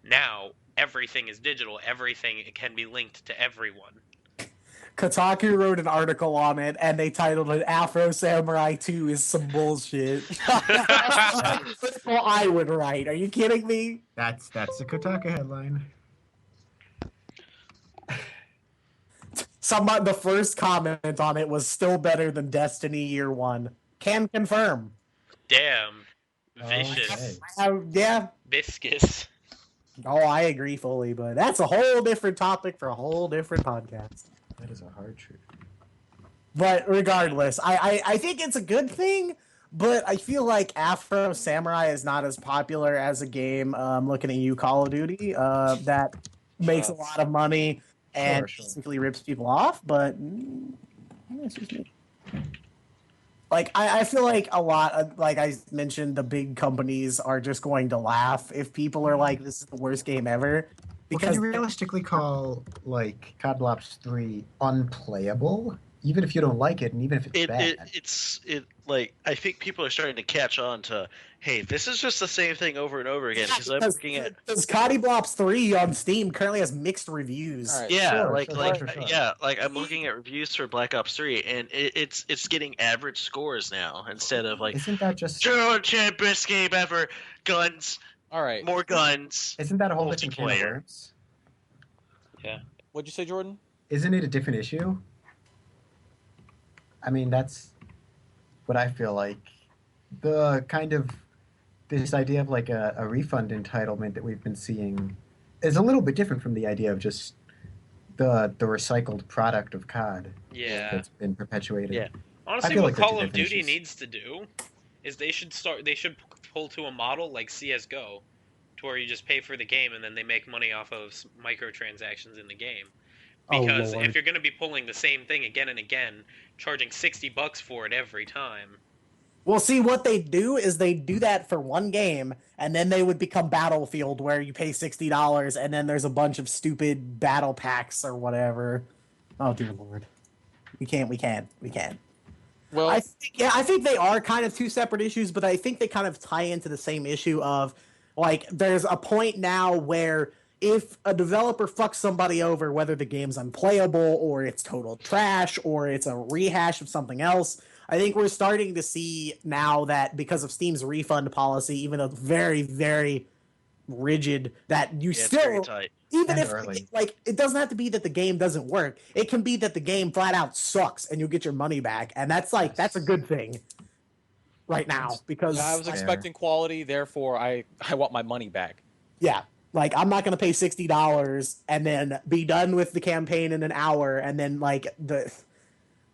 Now everything is digital. Everything can be linked to everyone. Kotaku wrote an article on it, and they titled it "Afro Samurai 2 is some bullshit." That's what I would write. Are you kidding me? That's a Kotaku headline. The first comment on it was still better than Destiny Year 1. Can confirm. Damn, vicious, Yeah. viscous. Oh, I agree fully, but that's a whole different topic for a whole different podcast. That is a hard truth. But regardless, I think it's a good thing, but I feel like Afro Samurai is not as popular as a game. Looking at you, Call of Duty, that makes a lot of money and Sure. basically rips people off, but it's just me. Like, I feel like a lot of, like I mentioned, the big companies are just going to laugh if people are like, this is the worst game ever. Well, can Because you realistically call like COD Ops 3 unplayable, even if you don't like it, and even if it's bad? It's like I think people are starting to catch on to, hey, this is just the same thing over and over again. Because I'm looking at COD Ops 3 on Steam currently has mixed reviews. All right. Sure. I'm looking at reviews for Black Ops 3, and it's getting average scores now instead of like Isn't that just best game ever, guns, All right. more guns. isn't that a whole different can of multiplayer. worms? What'd you say, Jordan? Isn't it a different issue? I mean, that's what I feel like. The kind of this idea of like a refund entitlement that we've been seeing is a little bit different from the idea of just the recycled product of COD Yeah. that's been perpetuated. Yeah. Honestly, feel what like they're Call two of different Duty issues. needs to do is they should pull to a model like CS:GO, to where you just pay for the game and then they make money off of microtransactions in the game. Because Lord. if you're going to be pulling the same thing again and again, charging $60 for it every time. Well, see, what they do is they do that for one game, and then they would become Battlefield, where you pay $60, and then there's a bunch of stupid battle packs or whatever. Oh, dear Lord. We can't. Well, I think they are kind of two separate issues, but I think they kind of tie into the same issue of, like, there's a point now where if a developer fucks somebody over, whether the game's unplayable or it's total trash or it's a rehash of something else, I think we're starting to see now that because of Steam's refund policy, even though it's very, very rigid, that you Yeah, it's very still, tight. even And if early. like it doesn't have to be that the game doesn't work. It can be that the game flat out sucks and you'll get your money back, and that's a good thing right now because I was Fair. expecting quality, therefore I want my money back. yeah. Like, I'm not going to pay $60 and then be done with the campaign in an hour. And then, like,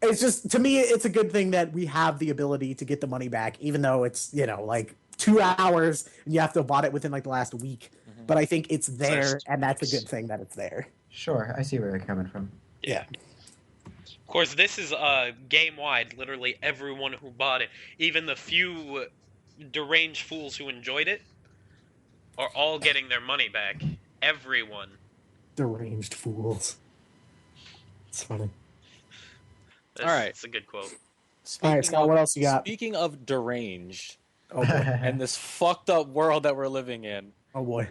it's just, to me, it's a good thing that we have the ability to get the money back, even though it's, like 2 hours and you have to have bought it within, like, the last week. Mhm. But I think it's there, Nice. and that's a good thing that it's there. Sure, I see where you're coming from. Yeah. Of course, this is game-wide. Literally everyone who bought it, even the few deranged fools who enjoyed it, are all getting their money back. Everyone. Deranged fools. It's funny. That's, All right. It's a good quote. All right, Scott, what else you got? Speaking of deranged Oh, boy. and this fucked up world that we're living in, Oh, boy.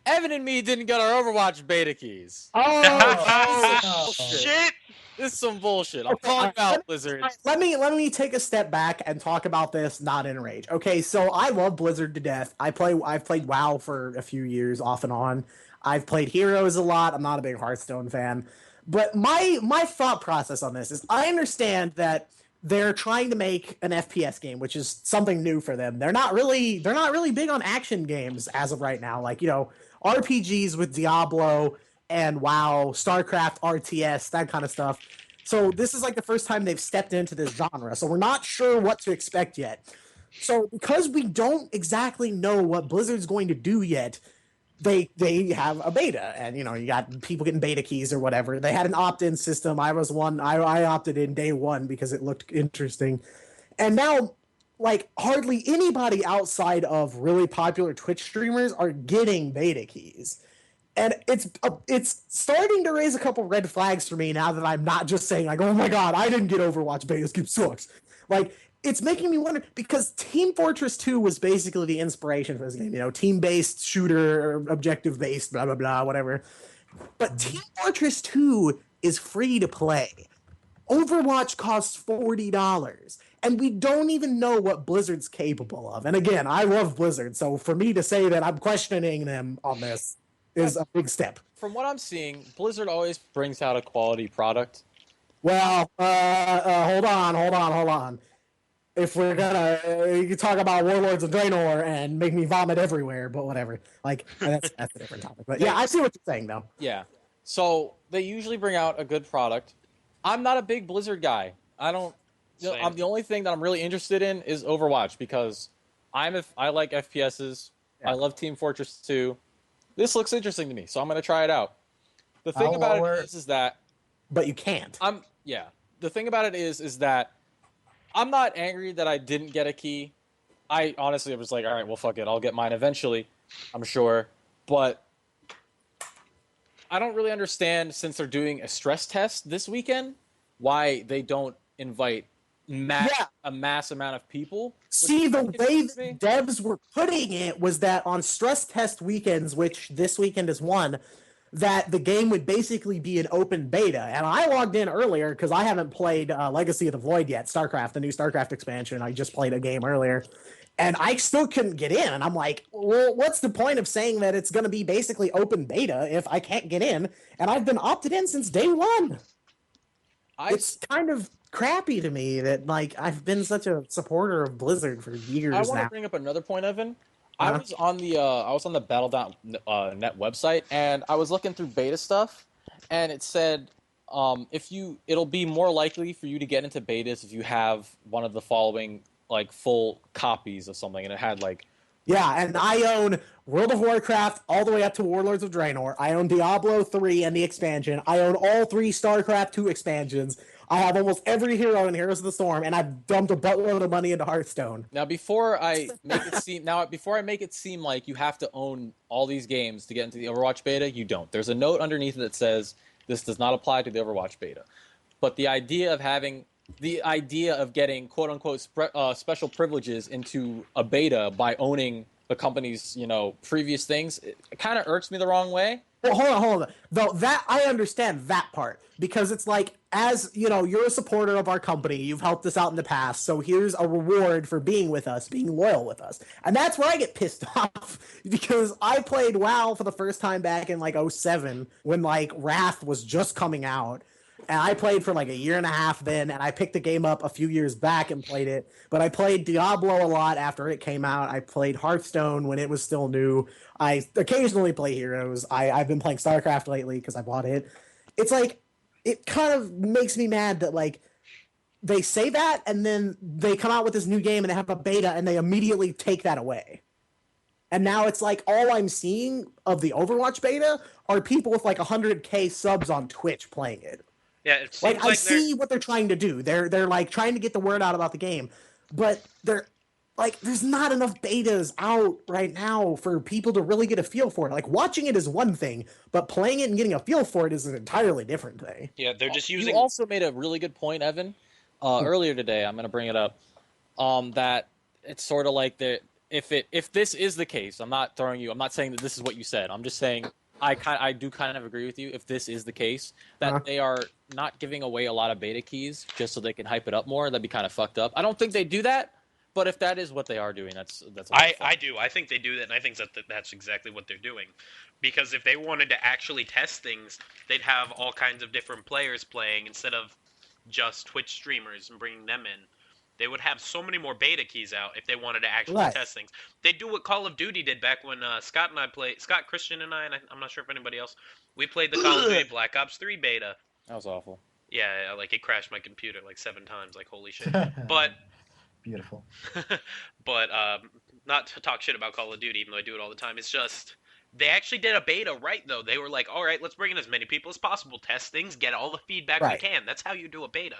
Evan and me didn't get our Overwatch beta keys. Oh, Shit! This is some bullshit. I'm calling out Blizzard. Let me take a step back and talk about this, not in rage. Okay, so I love Blizzard to death. I've played WoW for a few years off and on. I've played Heroes a lot. I'm not a big Hearthstone fan. But my thought process on this is I understand that they're trying to make an FPS game, which is something new for them. They're not really big on action games as of right now. Like, RPGs with Diablo and WoW, StarCraft, RTS, that kind of stuff. So this is like the first time they've stepped into this genre. So we're not sure what to expect yet. So because we don't exactly know what Blizzard's going to do yet, they have a beta, and you got people getting beta keys or whatever. They had an opt-in system. I opted in day one because it looked interesting. And now like hardly anybody outside of really popular Twitch streamers are getting beta keys. And it's starting to raise a couple red flags for me now that I'm not just saying like, oh my god, I didn't get Overwatch beta, this game sucks. Like, it's making me wonder, because Team Fortress 2 was basically the inspiration for this game, you know, team-based shooter, objective-based, blah blah blah, whatever. But Team Fortress 2 is free to play. Overwatch costs $40, and we don't even know what Blizzard's capable of. And again, I love Blizzard, so for me to say that I'm questioning them on this is a big step. From what I'm seeing, Blizzard always brings out a quality product. Well, hold on. If we're gonna, you can talk about Warlords of Draenor and make me vomit everywhere, but whatever. Like, that's a different topic. But yeah, I see what you're saying, though. Yeah. So they usually bring out a good product. I'm not a big Blizzard guy. I don't. You know, Same. the only thing that I'm really interested in is Overwatch, because I like FPSs. Yeah. I love Team Fortress 2. This looks interesting to me, so I'm going to try it out. The thing about it is that But you can't. the thing about it is that I'm not angry that I didn't get a key. I honestly was like, all right, well, fuck it, I'll get mine eventually, I'm sure. But I don't really understand, since they're doing a stress test this weekend, why they don't invite a mass amount of people. See, the way that devs were putting it was that on stress test weekends, which this weekend is one, that the game would basically be an open beta. And I logged in earlier because I haven't played Legacy of the Void yet, StarCraft, the new StarCraft expansion. I just played a game earlier. And I still couldn't get in. And I'm like, well, what's the point of saying that it's going to be basically open beta if I can't get in? And I've been opted in since day one. It's kind of crappy to me that, like, I've been such a supporter of Blizzard for years now. I want to bring up another point, Evan. I was on the Battle.net website, and I was looking through beta stuff, and it said it'll be more likely for you to get into betas if you have one of the following, like, full copies of something, and it had like. Yeah, and I own World of Warcraft all the way up to Warlords of Draenor. I own Diablo 3 and the expansion. I own all 3 StarCraft 2 expansions. I have almost every hero in Heroes of the Storm, and I've dumped a buttload of money into Hearthstone. Now, before I make it seem like you have to own all these games to get into the Overwatch beta, you don't. There's a note underneath it that says this does not apply to the Overwatch beta. But the idea of getting quote unquote special privileges into a beta by owning the company's, previous things, it kind of irks me the wrong way. Well, hold on. Though that I understand that part, because it's like, as you know, you're a supporter of our company, you've helped us out in the past, so here's a reward for being with us, being loyal with us. And that's where I get pissed off, because I played WoW for the first time back in like 2007 when like Wrath was just coming out. And I played for like a year and a half then, and I picked the game up a few years back and played it. But I played Diablo a lot after it came out. I played Hearthstone when it was still new. I occasionally play Heroes. I've been playing StarCraft lately because I bought it. It's like, it kind of makes me mad that like they say that, and then they come out with this new game and they have a beta and they immediately take that away. And now it's like all I'm seeing of the Overwatch beta are people with like 100K subs on Twitch playing it. Yeah, it seems like I see what they're trying to do. They're like trying to get the word out about the game, but they're like, there's not enough betas out right now for people to really get a feel for it. Like, watching it is one thing, but playing it and getting a feel for it is an entirely different thing. Yeah, they're just using. You also made a really good point, Evan, earlier today. I'm going to bring it up. That it's sort of like if this is the case, I'm not saying that this is what you said. I'm just saying I do kind of agree with you. If this is the case, that they are not giving away a lot of beta keys just so they can hype it up more, that'd be kind of fucked up. I don't think they do that, but if that is what they are doing, that's. I do. I think they do that, and I think that's exactly what they're doing. Because if they wanted to actually test things, they'd have all kinds of different players playing instead of just Twitch streamers and bringing them in. They would have so many more beta keys out if they wanted to actually test things. They do what Call of Duty did back when Scott, Christian, and I'm not sure if anybody else, we played the Call of Duty Black Ops 3 beta. That was awful. Yeah, like it crashed my computer like 7 times, like holy shit. But beautiful. But not to talk shit about Call of Duty, even though I do it all the time. It's just they actually did a beta right though. They were like, all right, let's bring in as many people as possible, test things, get all the feedback we can. That's how you do a beta.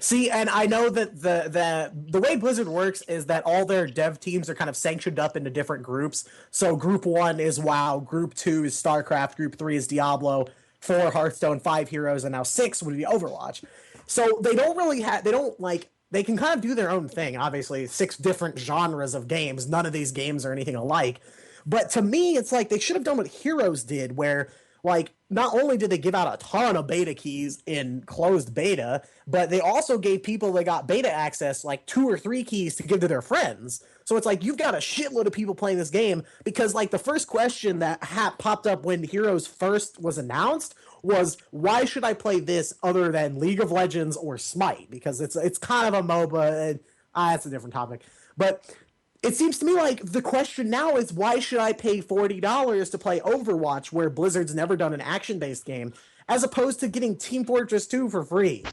See, and I know that the way Blizzard works is that all their dev teams are kind of sanctioned up into different groups. So Group 1 is WoW, Group 2 is StarCraft, Group 3 is Diablo, 4 Hearthstone, 5 Heroes, and now 6 would be Overwatch. So they don't really have, they can kind of do their own thing. Obviously, 6 different genres of games. None of these games are anything alike. But to me, it's like they should have done what Heroes did, where like not only did they give out a ton of beta keys in closed beta, but they also gave people that got beta access like 2 or 3 keys to give to their friends. So it's like you've got a shitload of people playing this game because like the first question that popped up when Heroes first was announced was, why should I play this other than League of Legends or Smite? Because it's kind of a MOBA. And, that's a different topic. But it seems to me like the question now is, why should I pay $40 to play Overwatch, where Blizzard's never done an action-based game, as opposed to getting Team Fortress 2 for free?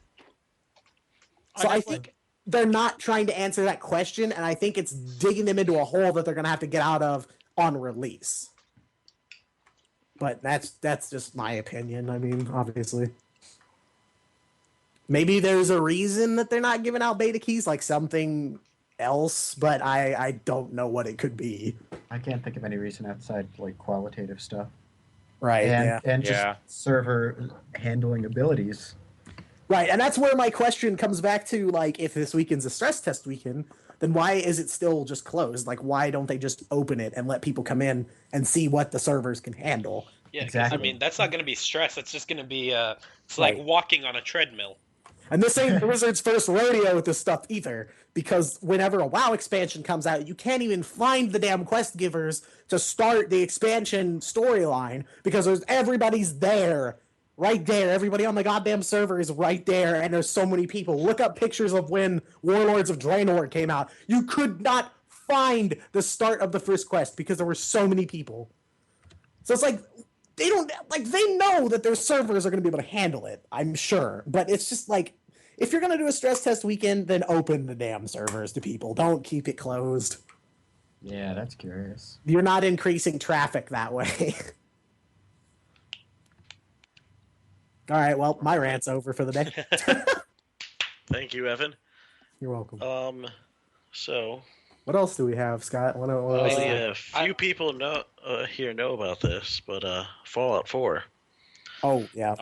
So I think they're not trying to answer that question, and I think it's digging them into a hole that they're going to have to get out of on release. But that's just my opinion. I mean, obviously. Maybe there's a reason that they're not giving out beta keys, like something else, but I don't know what it could be. I can't think of any reason outside like qualitative stuff. Right. And just server handling abilities. Right, and that's where my question comes back to, like, if this weekend's a stress test weekend, then why is it still just closed? Like, why don't they just open it and let people come in and see what the servers can handle? Yeah, exactly. I mean, that's not going to be stress. It's just going to be, it's like walking on a treadmill. And this ain't Blizzard's first rodeo with this stuff either, because whenever a WoW expansion comes out, you can't even find the damn quest givers to start the expansion storyline because everybody's there. Right there. Everybody on the goddamn server is right there, and there's so many people. Look up pictures of when Warlords of Draenor came out. You could not find the start of the first quest because there were so many people. So it's like, they know that their servers are going to be able to handle it, I'm sure. But it's just like, if you're going to do a stress test weekend, then open the damn servers to people. Don't keep it closed. Yeah, that's curious. You're not increasing traffic that way. All right, well, my rant's over for the day. Thank you, Evan. You're welcome. So what else do we have, Scott? What else? maybe a few people here know about this, but Fallout 4. Oh yeah.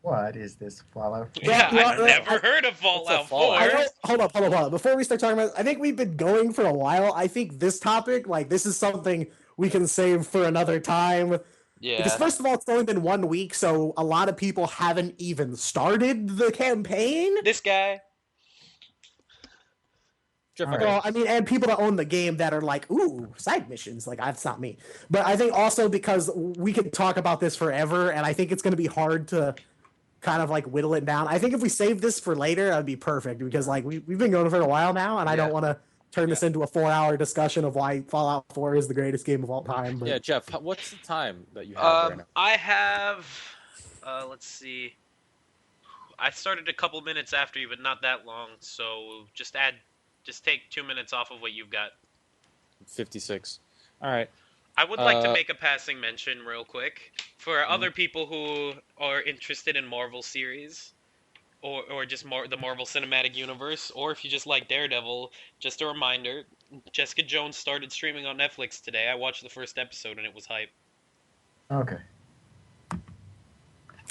What is this Fallout 4? Yeah, well, I've never heard of Fallout 4. Hold up. Before we start talking about it, I think we've been going for a while. I think this topic, like, this is something we can save for another time. Yeah. Because first of all, it's only been 1 week, so a lot of people haven't even started the campaign. This guy. Well, I mean, and people that own the game that are like, ooh, side missions. Like, that's not me. But I think also because we could talk about this forever, and I think it's going to be hard to kind of like whittle it down. I think if we save this for later, that'd be perfect, because like we've been going for a while now, and I don't want to turn this into a 4-hour discussion of why Fallout 4 is the greatest game of all time. But... Yeah, Jeff, what's the time that you have right now? I have, let's see. I started a couple minutes after you, but not that long. So just take 2 minutes off of what you've got. 56. All right. I would like to make a passing mention real quick for other people who are interested in Marvel series. Or just the Marvel Cinematic Universe, or if you just like Daredevil, just a reminder, Jessica Jones started streaming on Netflix today. I watched the first episode and it was hype. Okay. I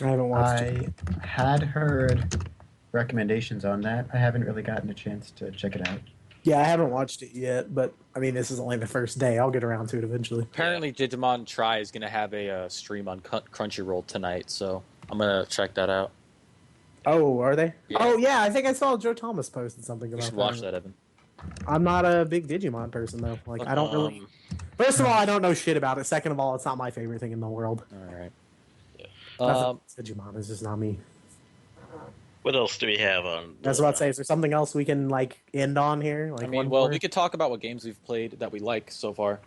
haven't watched it. I had heard recommendations on that. I haven't really gotten a chance to check it out. Yeah, I haven't watched it yet, but I mean, this is only the first day. I'll get around to it eventually. Apparently, Digimon Try is going to have a stream on Crunchyroll tonight, so I'm going to check that out. Oh, are they? Yeah. Oh, yeah, I think I saw Joe Thomas posted something about You should that. watch that, Evan. I'm not a big Digimon person, though. Like, I don't really... First of all, I don't know shit about it. Second of all, it's not my favorite thing in the world. All right. Digimon is just not me. What else do we have on? I was about to say, is there something else we can, like, end on here? Like, I mean, well, we could talk about what games we've played that we like so far.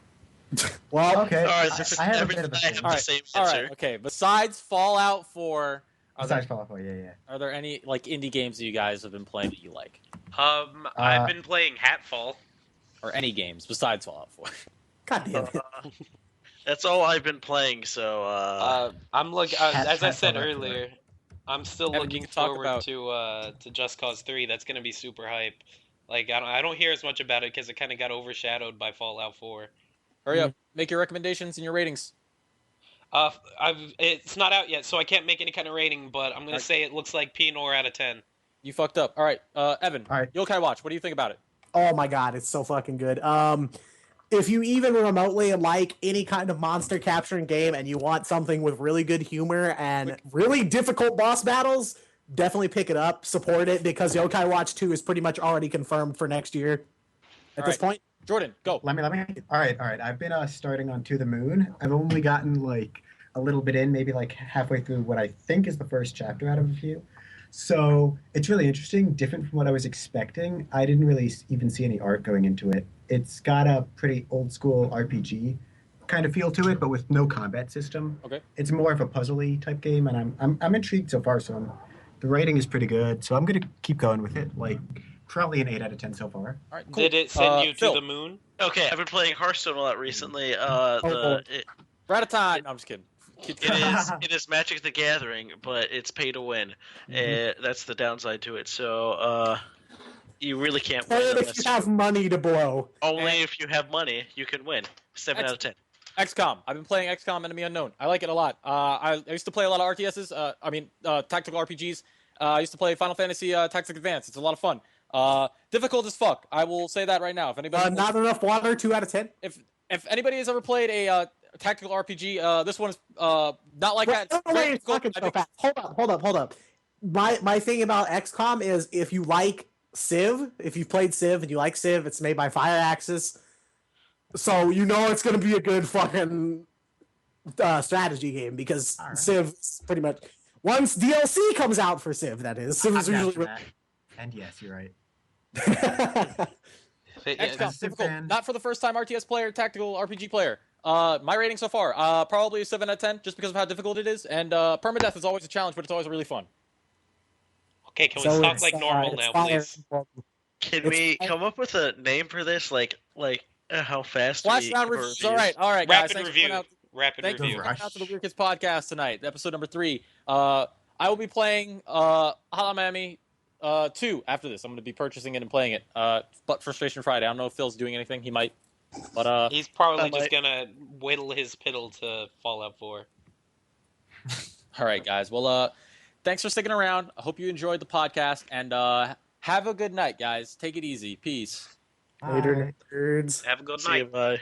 Well, Okay. All right, I have a bit everything of a I have thing. the same All answer. right, okay. Besides Fallout 4, Besides Fallout 4, yeah. are there any like indie games that you guys have been playing that you like, I've been playing Hatfall. or any games besides Fallout 4? God damn it. That's all I've been playing. So I'm looking, as I said earlier, I'm still Evan, you looking can talk forward about- to Just Cause 3. That's gonna be super hype. Like I don't hear as much about it because it kind of got overshadowed by Fallout 4. Hurry up, make your recommendations and your ratings. It's not out yet, so I can't make any kind of rating. But I'm gonna Alright. say it looks like P-Nor out of 10. You fucked up. All right, Evan. All right. Yokai Watch. What do you think about it? Oh my god, it's so fucking good. If you even remotely like any kind of monster capturing game and you want something with really good humor and really difficult boss battles, definitely pick it up, support it, because Yokai Watch 2 is pretty much already confirmed for next year at this point. Jordan, go. Let me. All right. I've been starting on To the Moon. I've only gotten like a little bit in, maybe like halfway through what I think is the first chapter out of a few. So it's really interesting, different from what I was expecting. I didn't really even see any art going into it. It's got a pretty old school RPG kind of feel to it, but with no combat system. Okay. It's more of a puzzly type game, and I'm intrigued so far. So the rating is pretty good. So I'm gonna keep going with it. Like probably an 8 out of 10 so far. All right, cool. Did it send you to Phill. the moon? Okay, I've been playing Hearthstone a lot recently. We're out of time. No, I'm just kidding. It is Magic the Gathering, but it's pay to win. That's the downside to it. So you really can't win Only if unless you have money to blow. only if you have money you can win. 7 out of 10. XCOM. I've been playing XCOM Enemy Unknown. I like it a lot. I used to play a lot of RTSs. Tactical RPGs. I used to play Final Fantasy Tactics Advance. It's a lot of fun. Difficult as fuck. I will say that right now. If anybody, Not enough water, 2 out of 10. if anybody has ever played a tactical RPG, this one is not like that. It's very Wait, difficult. fucking I so think- fast. Hold up. My thing about XCOM is if you like Civ, if you've played Civ and you like Civ, it's made by Firaxis. So you know it's gonna be a good fucking strategy game because All right. Civ is pretty much once DLC comes out for Civ. That is Civ is I'm down usually for that. And yes, you're right. XCOM, as a difficult. fan- Not for the first time RTS player, tactical RPG player. My rating so far, probably a 7 out of 10, just because of how difficult it is. And permadeath is always a challenge, but it's always really fun. Okay, can we So talk it's, like normal it's now, fire- please? Can It's- we come up with a name for this? Like how fast Flash we round cover reviews. reviews? All right, guys. Rapid Thanks for review. coming out. Rapid Thank you review. for coming out Rush. to the Weird Kids podcast tonight, episode number 3. I will be playing Hotline Miami 2 after this. I'm going to be purchasing it and playing it. But Frustration Friday. I don't know if Phil's doing anything. He might. But He's probably I just might- gonna whittle his piddle to Fallout 4. all right, guys. Well, thanks for sticking around. I hope you enjoyed the podcast, and have a good night, guys. Take it easy. Peace. Later, nerds. Have a good See night. you, bye.